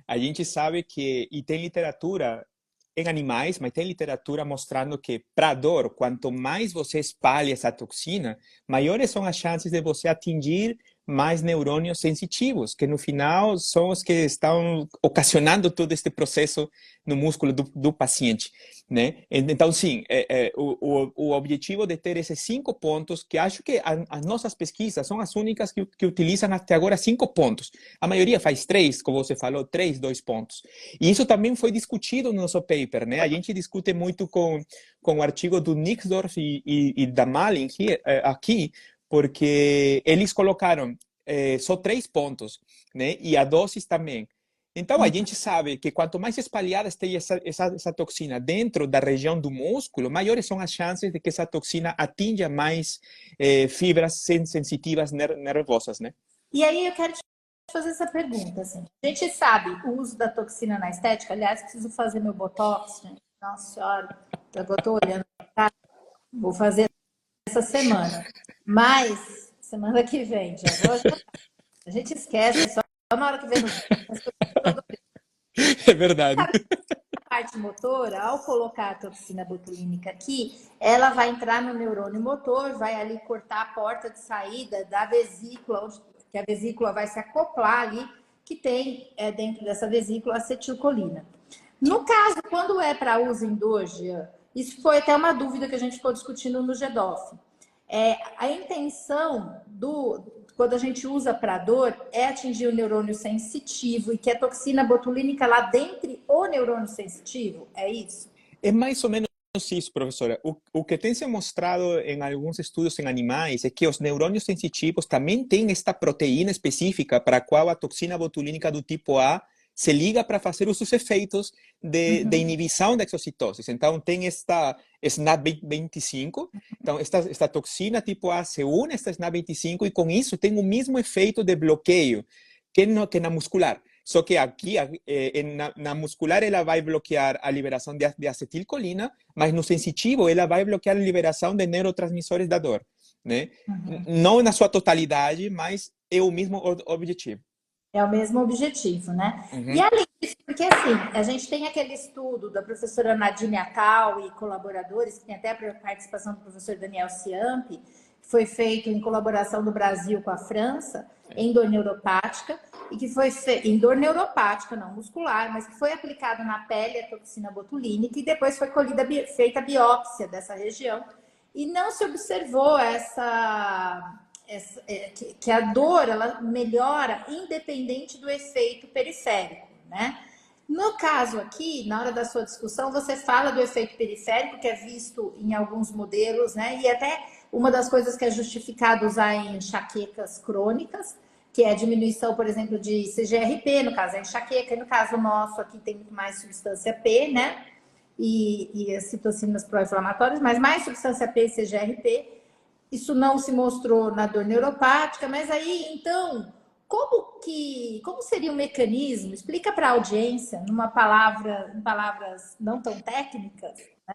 A gente sabe que, e tem literatura em animais, mas tem literatura mostrando que para dor, quanto mais você espalha essa toxina, maiores são as chances de você atingir mais neurônios sensitivos, que no final são os que estão ocasionando todo este processo no músculo do paciente, né? Então, sim, o objetivo de ter esses 5 pontos, que acho que as nossas pesquisas são as únicas que utilizam até agora 5 pontos. A maioria faz 3, como você falou, 3, 2 pontos. E isso também foi discutido no nosso paper, né? A gente discute muito com o artigo do Nixdorf e da Malin aqui, porque eles colocaram só 3 pontos. né? E a dose também. Então, a gente sabe que quanto mais espalhada esteja essa toxina dentro da região do músculo, maiores são as chances de que essa toxina atinja mais fibras sensitivas nervosas, né? E aí eu quero te fazer essa pergunta, assim. A gente sabe o uso da toxina na estética. Aliás, preciso fazer meu botox, gente. Nossa senhora, eu tô olhando pra cá. Vou fazer essa semana. Mas, semana que vem, já vou. A gente esquece, só na hora que vem no. É verdade. A parte motora, ao colocar a toxina botulínica aqui, ela vai entrar no neurônio motor, vai ali cortar a porta de saída da vesícula, que a vesícula vai se acoplar ali, que tem dentro dessa vesícula acetilcolina. No caso, quando é para uso endógeno, isso foi até uma dúvida que a gente ficou discutindo no GDOF. A intenção quando a gente usa para dor é atingir o neurônio sensitivo e que a toxina botulínica lá dentro o neurônio sensitivo, é isso? É mais ou menos isso, professora. O que tem se mostrado em alguns estudos em animais é que os neurônios sensitivos também têm esta proteína específica para a qual a toxina botulínica do tipo A se liga para fazer os seus efeitos de inibição da exocitose. Então, tem esta SNAP25, então esta toxina tipo A se une a esta SNAP25 e com isso tem o mesmo efeito de bloqueio que na muscular. Só que aqui, na muscular, ela vai bloquear a liberação de acetilcolina, mas no sensitivo, ela vai bloquear a liberação de neurotransmissores da dor, né? Não na sua totalidade, mas é o mesmo objetivo. É o mesmo objetivo, né? E além disso, porque assim, a gente tem aquele estudo da professora Nadine Atal e colaboradores, que tem até a participação do professor Daniel Ciampi, que foi feito em colaboração do Brasil com a França, em dor neuropática, e que foi em dor neuropática, não muscular, mas que foi aplicado na pele a toxina botulínica e depois foi feita a biópsia dessa região. E não se observou que a dor ela melhora independente do efeito periférico, né? No caso aqui, na hora da sua discussão, você fala do efeito periférico, que é visto em alguns modelos, né? E até uma das coisas que é justificado usar em enxaquecas crônicas, que é a diminuição, por exemplo, de CGRP, no caso é enxaqueca, e no caso nosso aqui tem muito mais substância P, né? E as citocinas pró-inflamatórias, mas mais substância P e CGRP. Isso não se mostrou na dor neuropática, mas aí, então, como seria o mecanismo? Explica para a audiência, em palavras não tão técnicas, né?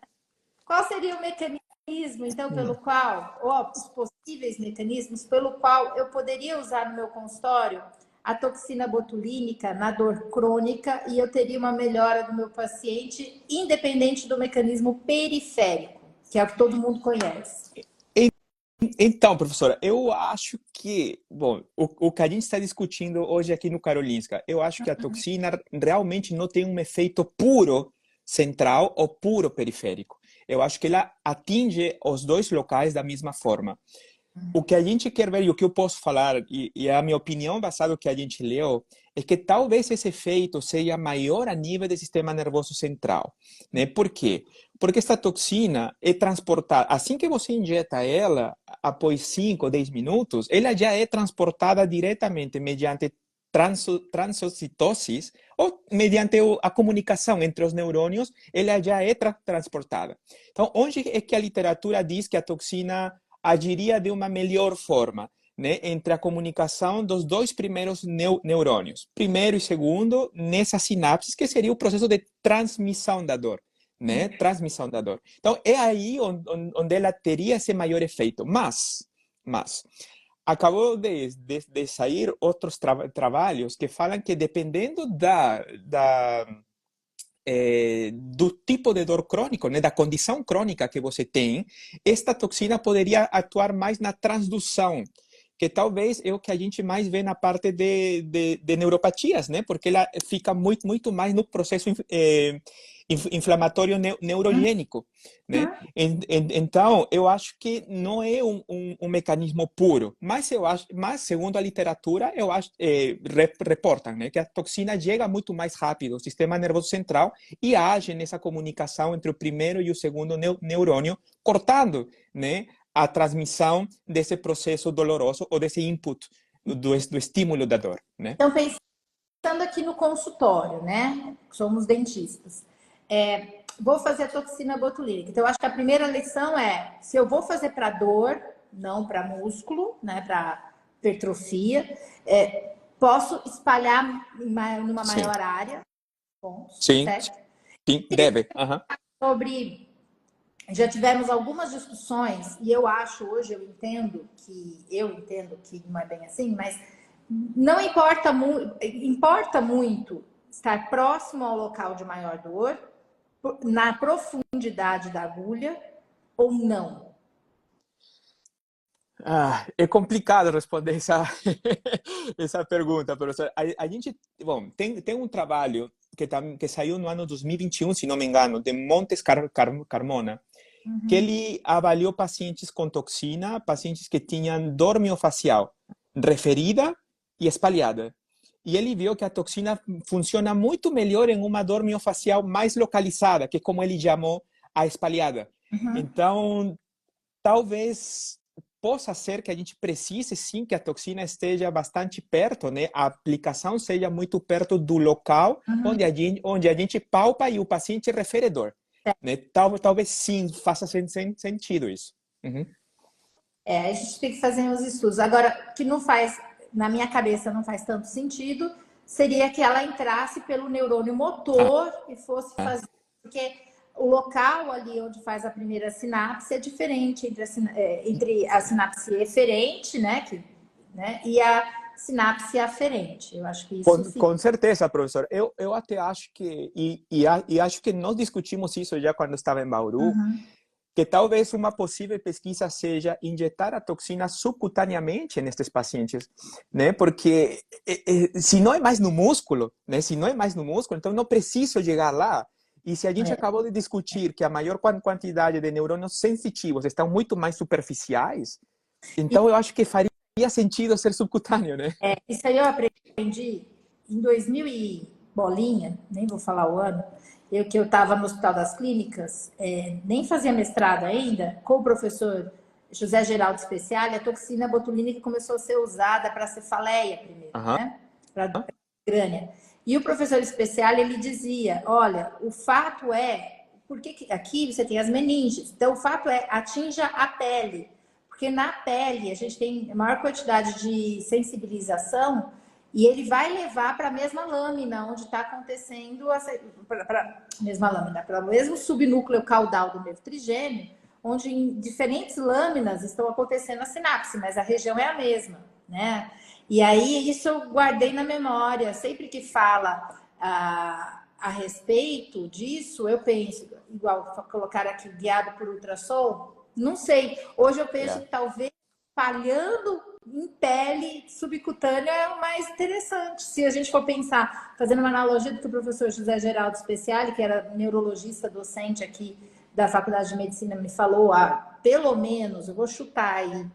Qual seria o mecanismo, então, pelo qual, ou os possíveis mecanismos pelo qual eu poderia usar no meu consultório a toxina botulínica na dor crônica e eu teria uma melhora do meu paciente, independente do mecanismo periférico, que é o que todo mundo conhece. Então, professora, eu acho que, bom, o que a gente está discutindo hoje aqui no Karolinska, eu acho que a toxina realmente não tem um efeito puro central ou puro periférico. Eu acho que ela atinge os dois locais da mesma forma. O que a gente quer ver e o que eu posso falar, e a minha opinião baseada no que a gente leu, é que talvez esse efeito seja maior a nível do sistema nervoso central, né? Por quê? Porque essa toxina é transportada, assim que você injeta ela, após 5 ou 10 minutos, ela já é transportada diretamente mediante transocitose ou mediante a comunicação entre os neurônios, ela já é transportada. Então, onde é que a literatura diz que a toxina agiria de uma melhor forma, né, entre a comunicação dos dois primeiros neurônios, primeiro e segundo, nessas sinapses, que seria o processo de transmissão da dor, né, transmissão da dor. Então, é aí onde ela teria esse maior efeito. Mas acabou de sair outros trabalhos que falam que dependendo do tipo de dor crônico, né, da condição crônica que você tem, esta toxina poderia atuar mais na transdução, que talvez é o que a gente mais vê na parte de neuropatias, né, porque ela fica muito mais no processo inflamatório neurogênico, né? Então, eu acho que não é um mecanismo puro, mas segundo a literatura, eu acho reportam, né, que a toxina chega muito mais rápido ao sistema nervoso central e age nessa comunicação entre o primeiro e o segundo neurônio, cortando, né, a transmissão desse processo doloroso ou desse input do estímulo da dor, né? Então, pensando aqui no consultório, né? Somos dentistas. Vou fazer a toxina botulínica. Então, eu acho que a primeira lição é, se eu vou fazer para dor, não para músculo, né? Para hipertrofia, posso espalhar numa Sim. maior área, pontos, Sim, certo? sim, deve. Uhum. Sobre... Já tivemos algumas discussões, e eu acho, hoje eu entendo que não é bem assim, mas não importa, importa muito estar próximo ao local de maior dor, na profundidade da agulha ou não. É complicado responder essa pergunta, professor. A gente, bom, tem um trabalho que saiu no ano 2021, se não me engano, de Montes Carmona, que ele avaliou pacientes com toxina, pacientes que tinham dor miofascial referida e espalhada. E ele viu que a toxina funciona muito melhor em uma dor miofascial mais localizada, que é como ele chamou a espalhada. Então, talvez possa ser que a gente precise sim que a toxina esteja bastante perto, né? A aplicação seja muito perto do local onde a gente palpa e o paciente refere dor. Né? Talvez sim faça sentido isso. A gente tem que fazer uns estudos. Agora, que não faz, na minha cabeça, não faz tanto sentido, seria que ela entrasse pelo neurônio motor e fosse fazer. Porque o local ali onde faz a primeira sinapse é diferente entre a sinapse eferente, né, e a sinapse aferente. Eu acho que isso fica... Com certeza, professor. Eu até acho que, e acho que nós discutimos isso já quando estava em Bauru, que talvez uma possível pesquisa seja injetar a toxina subcutaneamente nestes pacientes, né? Porque se não é mais no músculo, né? Se não é mais no músculo, então não preciso chegar lá. E se a gente acabou de discutir que a maior quantidade de neurônios sensitivos estão muito mais superficiais, então eu acho que faria sentido ser subcutâneo, né? Isso aí eu aprendi em 2000 e bolinha, nem vou falar o ano, que eu estava no Hospital das Clínicas, nem fazia mestrado ainda, com o professor José Geraldo Speciale, a toxina botulínica começou a ser usada para cefaleia primeiro, né? Para crânio. E o professor Speciale, ele dizia, olha, o fato é, porque aqui você tem as meninges, então o fato é, atinja a pele, porque na pele a gente tem a maior quantidade de sensibilização e ele vai levar para a mesma lâmina onde está acontecendo, para a mesma lâmina, para o mesmo subnúcleo caudal do nervo trigêmeo, onde em diferentes lâminas estão acontecendo a sinapse, mas a região é a mesma, né? E aí isso eu guardei na memória, sempre que fala a respeito disso, eu penso, igual colocar aqui, guiado por ultrassom, não sei. Hoje eu penso que talvez espalhando em pele subcutânea é o mais interessante. Se a gente for pensar, fazendo uma analogia do que o professor José Geraldo Speciale, que era neurologista docente aqui da Faculdade de Medicina, me falou há pelo menos, eu vou chutar aí,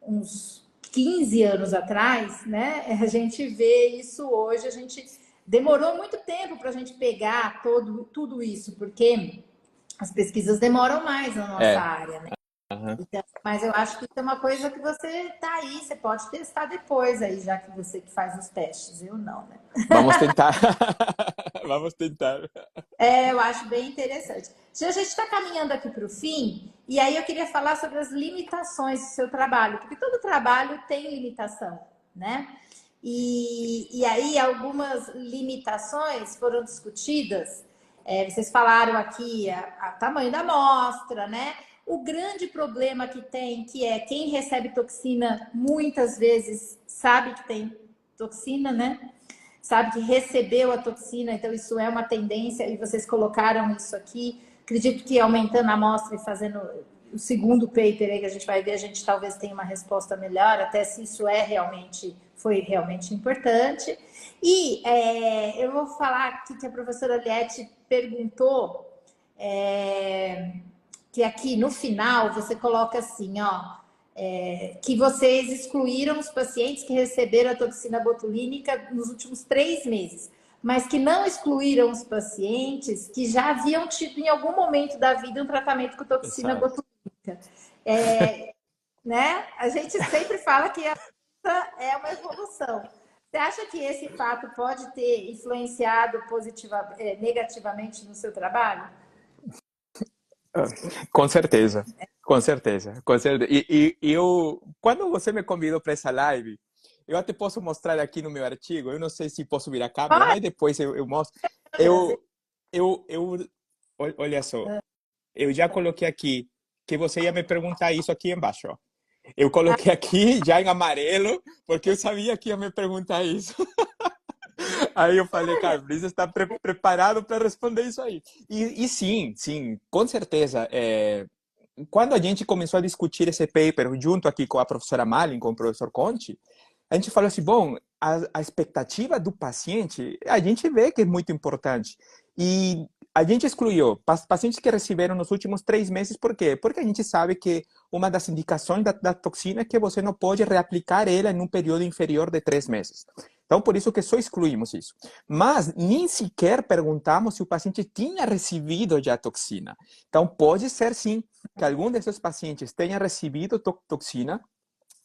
uns 15 anos atrás, né? A gente vê isso hoje, a gente demorou muito tempo para a gente pegar tudo isso, porque as pesquisas demoram mais na nossa área, né? Então, mas eu acho que isso é uma coisa que você está aí, você pode testar depois aí, já que você que faz os testes, eu não, né? Vamos tentar. Vamos tentar. Eu acho bem interessante. Já a gente está caminhando aqui para o fim, e aí eu queria falar sobre as limitações do seu trabalho, porque todo trabalho tem limitação, né? E aí algumas limitações foram discutidas. Vocês falaram aqui a tamanho da amostra, né? O grande problema que tem, que é quem recebe toxina muitas vezes sabe que tem toxina, né? Sabe que recebeu a toxina, então isso é uma tendência, e vocês colocaram isso aqui. Acredito que aumentando a amostra e fazendo o segundo paper aí que a gente vai ver, a gente talvez tenha uma resposta melhor, até se isso foi realmente importante. E eu vou falar aqui que a professora Liette perguntou, que aqui no final você coloca assim, ó, que vocês excluíram os pacientes que receberam a toxina botulínica nos últimos 3 meses, mas que não excluíram os pacientes que já haviam tido em algum momento da vida um tratamento com toxina botulínica. Né? A gente sempre fala que é uma evolução. Você acha que esse fato pode ter influenciado negativamente no seu trabalho? Com certeza, com certeza, com certeza. E eu, quando você me convidou para essa live, eu até posso mostrar aqui no meu artigo. Eu não sei se posso virar a câmera, Olha, mas depois eu mostro. Eu, olha só, eu já coloquei aqui que você ia me perguntar isso aqui embaixo, ó. Eu coloquei aqui já em amarelo, porque eu sabia que ia me perguntar isso. Aí eu falei, cara, precisa estar preparado para responder isso aí. E sim, sim, com certeza. Quando a gente começou a discutir esse paper junto aqui com a professora Malin, com o professor Conte, a gente falou assim, bom, a expectativa do paciente, a gente vê que é muito importante. E a gente excluiu pacientes que receberam nos últimos 3 meses, por quê? Porque a gente sabe que uma das indicações da toxina é que você não pode reaplicar ela em um período inferior de 3 meses. Então, por isso que só excluímos isso. Mas nem sequer perguntamos se o paciente tinha recebido já a toxina. Então, pode ser sim que algum desses pacientes tenha recebido toxina,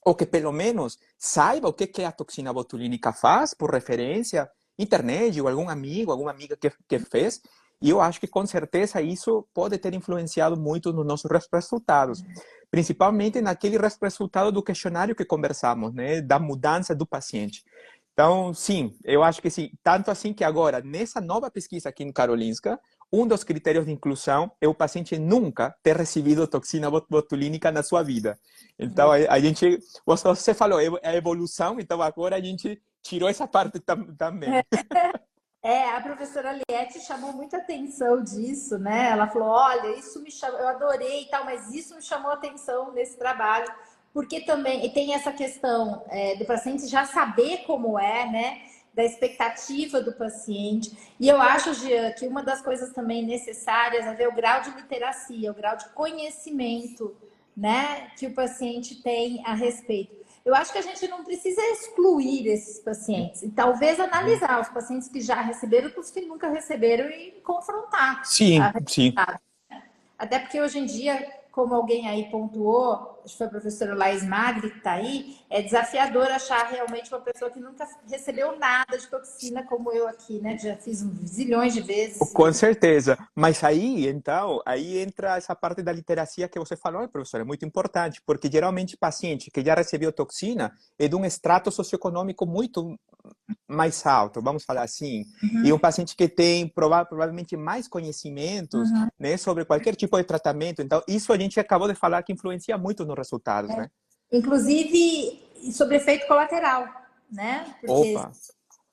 ou que pelo menos saiba o que a toxina botulínica faz, por referência, internet, ou algum amigo, alguma amiga que fez. E eu acho que com certeza isso pode ter influenciado muito nos nossos resultados, principalmente naquele resultado do questionário que conversamos, né, da mudança do paciente. Então, sim, eu acho que sim. Tanto assim que agora, nessa nova pesquisa aqui em Karolinska, um dos critérios de inclusão é o paciente nunca ter recebido toxina botulínica na sua vida. Então, a gente, você falou, é a evolução, então agora a gente tirou essa parte também. a professora Liette chamou muita atenção disso, né? Ela falou: olha, isso me chamou, eu adorei e tal, mas isso me chamou atenção nesse trabalho, porque também tem essa questão do paciente já saber como é, né? Da expectativa do paciente. E eu acho, Jean, que uma das coisas também necessárias é ver o grau de literacia, o grau de conhecimento, né, que o paciente tem a respeito. Eu acho que a gente não precisa excluir esses pacientes e talvez analisar os pacientes que já receberam com os que nunca receberam e confrontar a Sim, sim. resultado. Até porque hoje em dia, como alguém aí pontuou, acho que foi a professora Laís Magri que está aí, é desafiador achar realmente uma pessoa que nunca recebeu nada de toxina, como eu aqui, né? Já fiz zilhões de vezes. Com certeza. Mas aí, então, aí entra essa parte da literacia que você falou, professor, é muito importante, porque geralmente paciente que já recebeu toxina é de um extrato socioeconômico muito mais alto, vamos falar assim, e um paciente que tem provavelmente mais conhecimentos, né, sobre qualquer tipo de tratamento. Então, isso a gente acabou de falar que influencia muito nos resultados, né? Inclusive sobre efeito colateral, né? Porque Opa!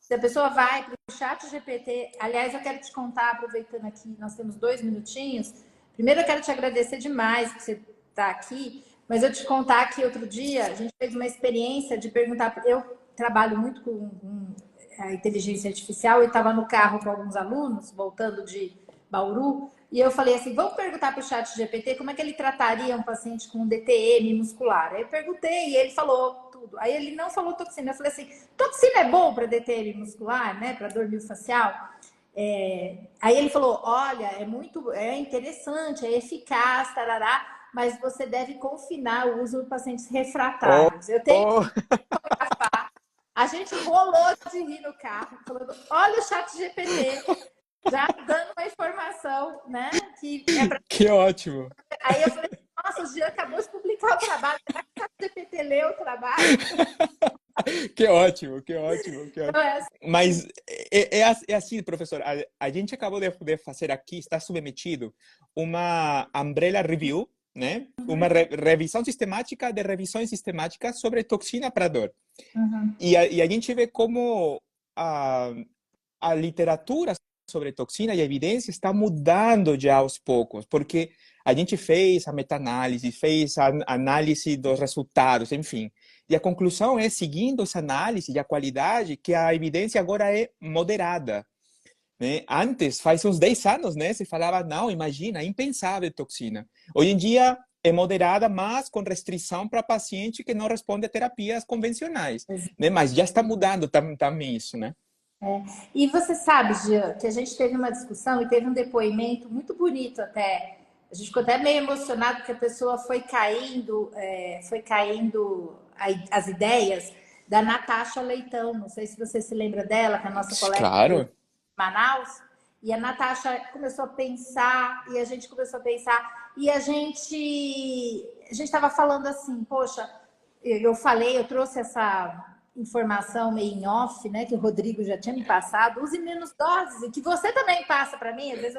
se a pessoa vai para o chat GPT, aliás, eu quero te contar, aproveitando aqui, nós temos 2 minutinhos. Primeiro, eu quero te agradecer demais que você está aqui, mas eu te contar que outro dia a gente fez uma experiência de perguntar. Eu trabalho muito com a inteligência artificial e estava no carro com alguns alunos, voltando de Bauru, e eu falei assim: vamos perguntar para o chat GPT como é que ele trataria um paciente com DTM muscular. Aí eu perguntei e ele falou tudo. Aí ele não falou toxina. Eu falei assim: toxina é bom para DTM muscular, né? Para dor miofascial? Aí ele falou: olha, é interessante, é eficaz, tarará, mas você deve confinar o uso em pacientes Oh, refratários. Eu tenho. oh. A gente rolou de rir no carro, falando: olha o chat GPT, já dando uma informação, né? Que é para. Que ótimo! Aí eu falei: nossa, o Jean acabou de publicar o trabalho, será que o chat GPT leu o trabalho? Que ótimo, que ótimo, que ótimo. Então, é assim. Mas é assim, professor, a gente acabou de fazer aqui, está submetido uma Umbrella Review, né? Uma revisão sistemática de revisões sistemáticas sobre toxina para dor. E a gente vê como a literatura sobre toxina e a evidência está mudando já aos poucos, porque a gente fez a meta-análise, fez a análise dos resultados, enfim. E a conclusão é, seguindo essa análise e a qualidade, que a evidência agora é moderada, né? Antes, faz uns 10 anos, né, se falava, não, imagina, impensável toxina. Hoje em dia é moderada, mas com restrição para paciente que não responde a terapias convencionais, né? Mas já está mudando também isso, né? E você sabe, Jean, que a gente teve uma discussão e teve um depoimento muito bonito até. A gente ficou até meio emocionado porque a pessoa foi caindo as ideias da Natasha Leitão. Não sei se você se lembra dela, que é a nossa colega de Claro. Manaus. E a Natasha começou a pensar, e a gente começou a pensar, e a gente estava falando assim, poxa, eu trouxe essa informação meio em off, né, que o Rodrigo já tinha me passado, use menos doses, e que você também passa para mim, às vezes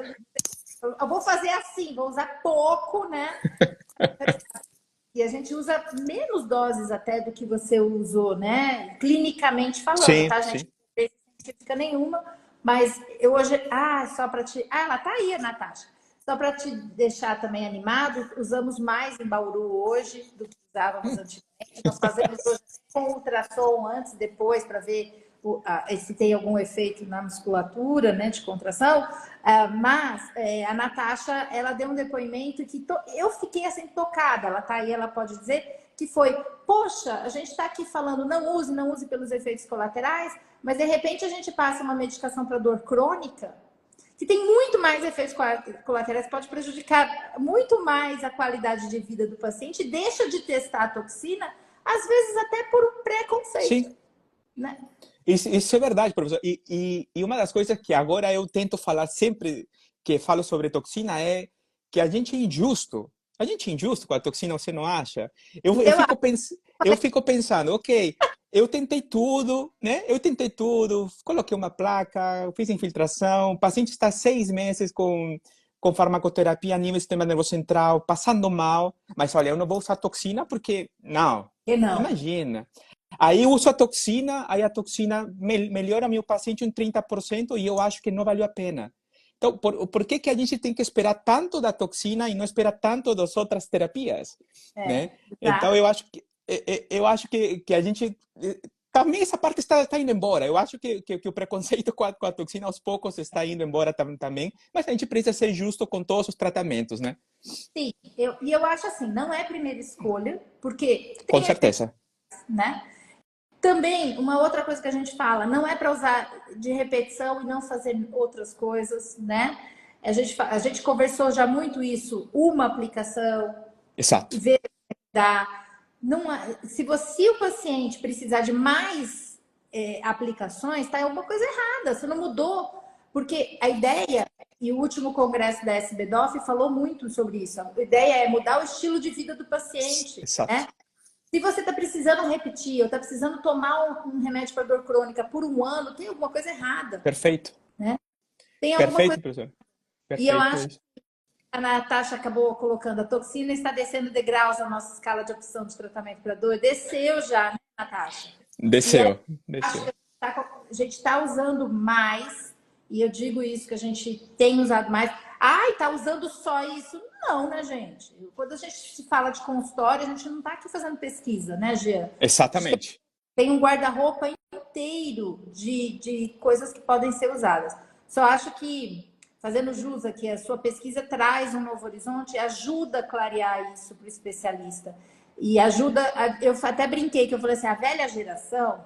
eu vou fazer assim, vou usar pouco, né? E a gente usa menos doses até do que você usou, né? Clinicamente falando, Sim, tá, gente? sim. Não tem científica nenhuma, mas eu hoje. Ah, só para te. Ah, ela tá aí, a Natasha. Só para te deixar também animado, usamos mais em Bauru hoje do que usávamos antigamente. Nós fazemos hoje com ultrassom antes e depois para ver se tem algum efeito na musculatura, né, de contração. Mas a Natasha, ela deu um depoimento que eu fiquei assim tocada. Ela tá aí, ela pode dizer que foi, poxa, a gente está aqui falando não use pelos efeitos colaterais, mas de repente a gente passa uma medicação para dor crônica que tem muito mais efeitos colaterais, pode prejudicar muito mais a qualidade de vida do paciente, deixa de testar a toxina, às vezes até por um preconceito, Sim. né? Isso é verdade, professor. E uma das coisas que agora eu tento falar sempre que falo sobre toxina é que a gente é injusto. A gente é injusto com a toxina, você não acha? Eu fico pensando, ok, eu tentei tudo, né? Eu tentei tudo, coloquei uma placa, fiz infiltração, o paciente está 6 meses com farmacoterapia a nível do sistema nervoso central, passando mal, mas olha, eu não vou usar toxina porque, não, E não. imagina. Aí eu uso a toxina, aí a toxina melhora meu paciente em 30% e eu acho que não valeu a pena. Então, por que que a gente tem que esperar tanto da toxina e não esperar tanto das outras terapias, né? Então, Exato. eu acho que a gente... Também essa parte está indo embora. Eu acho que o preconceito com a toxina aos poucos está indo embora também, mas a gente precisa ser justo com todos os tratamentos, né? Sim, eu acho assim, não é primeira escolha, porque Com tem efeitos, certeza. né? Também, uma outra coisa que a gente fala, não é para usar de repetição e não fazer outras coisas, né? A gente conversou já muito isso, uma aplicação e Exato. ver dá. Não, se o paciente precisar de mais aplicações, está alguma coisa errada, você não mudou. Porque a ideia, e o último congresso da SBDOF falou muito sobre isso, a ideia é mudar o estilo de vida do paciente, Exato. né? Se você está precisando repetir, ou está precisando tomar um remédio para dor crônica por um ano, tem alguma coisa errada, Perfeito. né? Tem alguma coisa. Perfeito, professor. E eu Perfeito acho isso. que a Natasha acabou colocando a toxina, está descendo degraus na nossa escala de opção de tratamento para dor. Desceu já, né, Natasha? E Desceu, acho desceu. que a gente está usando mais, e eu digo isso, que a gente tem usado mais. Ai, tá usando só isso? Não, né, gente? Quando a gente se fala de consultório, a gente não está aqui fazendo pesquisa, né, Gia? A gente Exatamente. tem um guarda-roupa inteiro de coisas que podem ser usadas. Só acho que, fazendo jus aqui, a sua pesquisa traz um novo horizonte, ajuda a clarear isso para o especialista. E ajuda, eu até brinquei que eu falei assim, a velha geração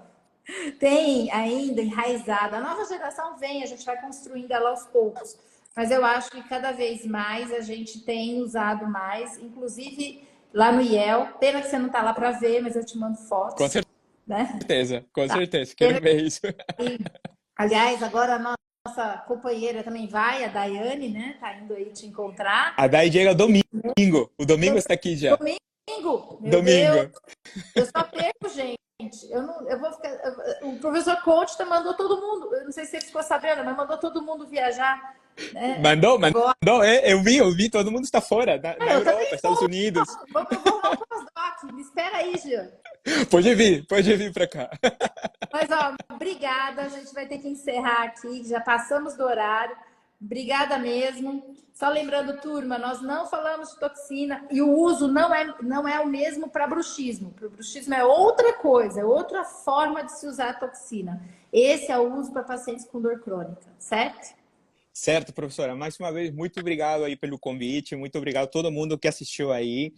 tem ainda enraizada, a nova geração vem, a gente vai construindo ela aos poucos. Mas eu acho que cada vez mais a gente tem usado mais, inclusive lá no IEL. Pena que você não está lá para ver, mas eu te mando Com fotos, né? certeza, com Tá. certeza. Quero ver isso. Aliás, agora a nossa companheira também vai, a Daiane, né? Tá indo aí te encontrar. A Dai chega domingo. O domingo está aqui já. Domingo, meu Deus, Domingo. eu só perco, gente. Eu não, eu vou ficar. O professor Coach mandou todo mundo. Eu não sei se você ficou sabendo, mas mandou todo mundo viajar, né? Mandou, Agora, mandou. Eu vi. Todo mundo está fora, na eu também Europa, Estados vou. Unidos. Eu vou arrumar um pós-doc. Me espera aí, Gil. Pode vir para cá. Mas, ó, obrigada. A gente vai ter que encerrar aqui, já passamos do horário. Obrigada mesmo. Só lembrando, turma, nós não falamos de toxina e o uso não é o mesmo para bruxismo. Para o bruxismo é outra coisa, é outra forma de se usar a toxina. Esse é o uso para pacientes com dor crônica, certo? Certo, professora. Mais uma vez, muito obrigado aí pelo convite. Muito obrigado a todo mundo que assistiu aí.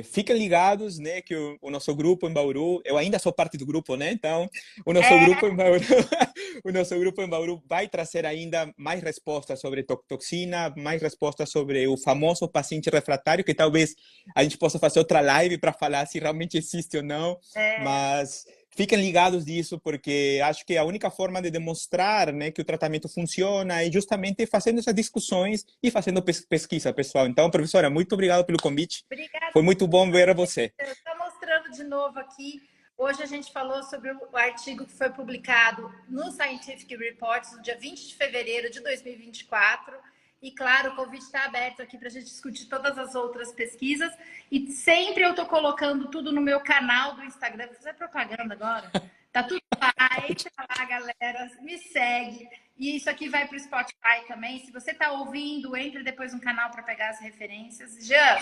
Fiquem ligados, né, que o nosso grupo em Bauru, eu ainda sou parte do grupo, né? Então, o nosso grupo em Bauru, o nosso grupo em Bauru vai trazer ainda mais respostas sobre toxina, mais respostas sobre o famoso paciente refratário, que talvez a gente possa fazer outra live para falar se realmente existe ou não, mas fiquem ligados disso, porque acho que a única forma de demonstrar, né, que o tratamento funciona é justamente fazendo essas discussões e fazendo pesquisa, pessoal. Então, professora, muito obrigado pelo convite. Obrigada. Foi muito bom ver você. Estou mostrando de novo aqui. Hoje a gente falou sobre o artigo que foi publicado no Scientific Reports no dia 20 de fevereiro de 2024. E, claro, o convite está aberto aqui para a gente discutir todas as outras pesquisas. E sempre eu estou colocando tudo no meu canal do Instagram. Vou fazer propaganda agora. Tá tudo lá. Entra lá, galera. Me segue. E isso aqui vai para o Spotify também. Se você está ouvindo, entre depois no canal para pegar as referências. Jean,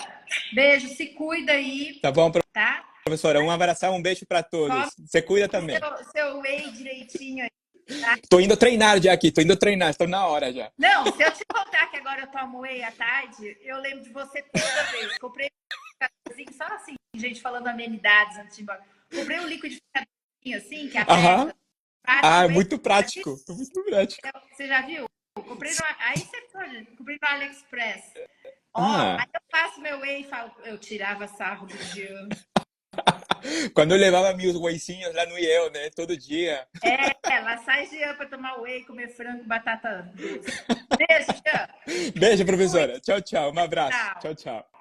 beijo. Se cuida aí. Tá bom, tá? Professora? Um abração, um beijo para todos. Você cuida também. Seu whey direitinho aí. Tá? Tô indo treinar já aqui, tô indo treinar, estou na hora já. Não, se eu te contar que agora eu tomo whey à tarde, eu lembro de você toda vez. Comprei um liquidificadorzinho, só assim, gente falando amenidades antes de ir embora. Comprei um liquidificadorzinho assim, que aperta. Ah, é muito prático. Muito prático. Você já viu? Comprei no, aí você pode, comprei no AliExpress. Aí eu faço meu whey e falo, eu tirava sarro do dia. Quando eu levava meus wheyzinhos lá no IEL, né? Todo dia. Ela sai de para tomar whey, comer frango, batata doce. Beijo, Jean. Beijo, professora. Tchau, tchau. Um abraço. Tchau, tchau.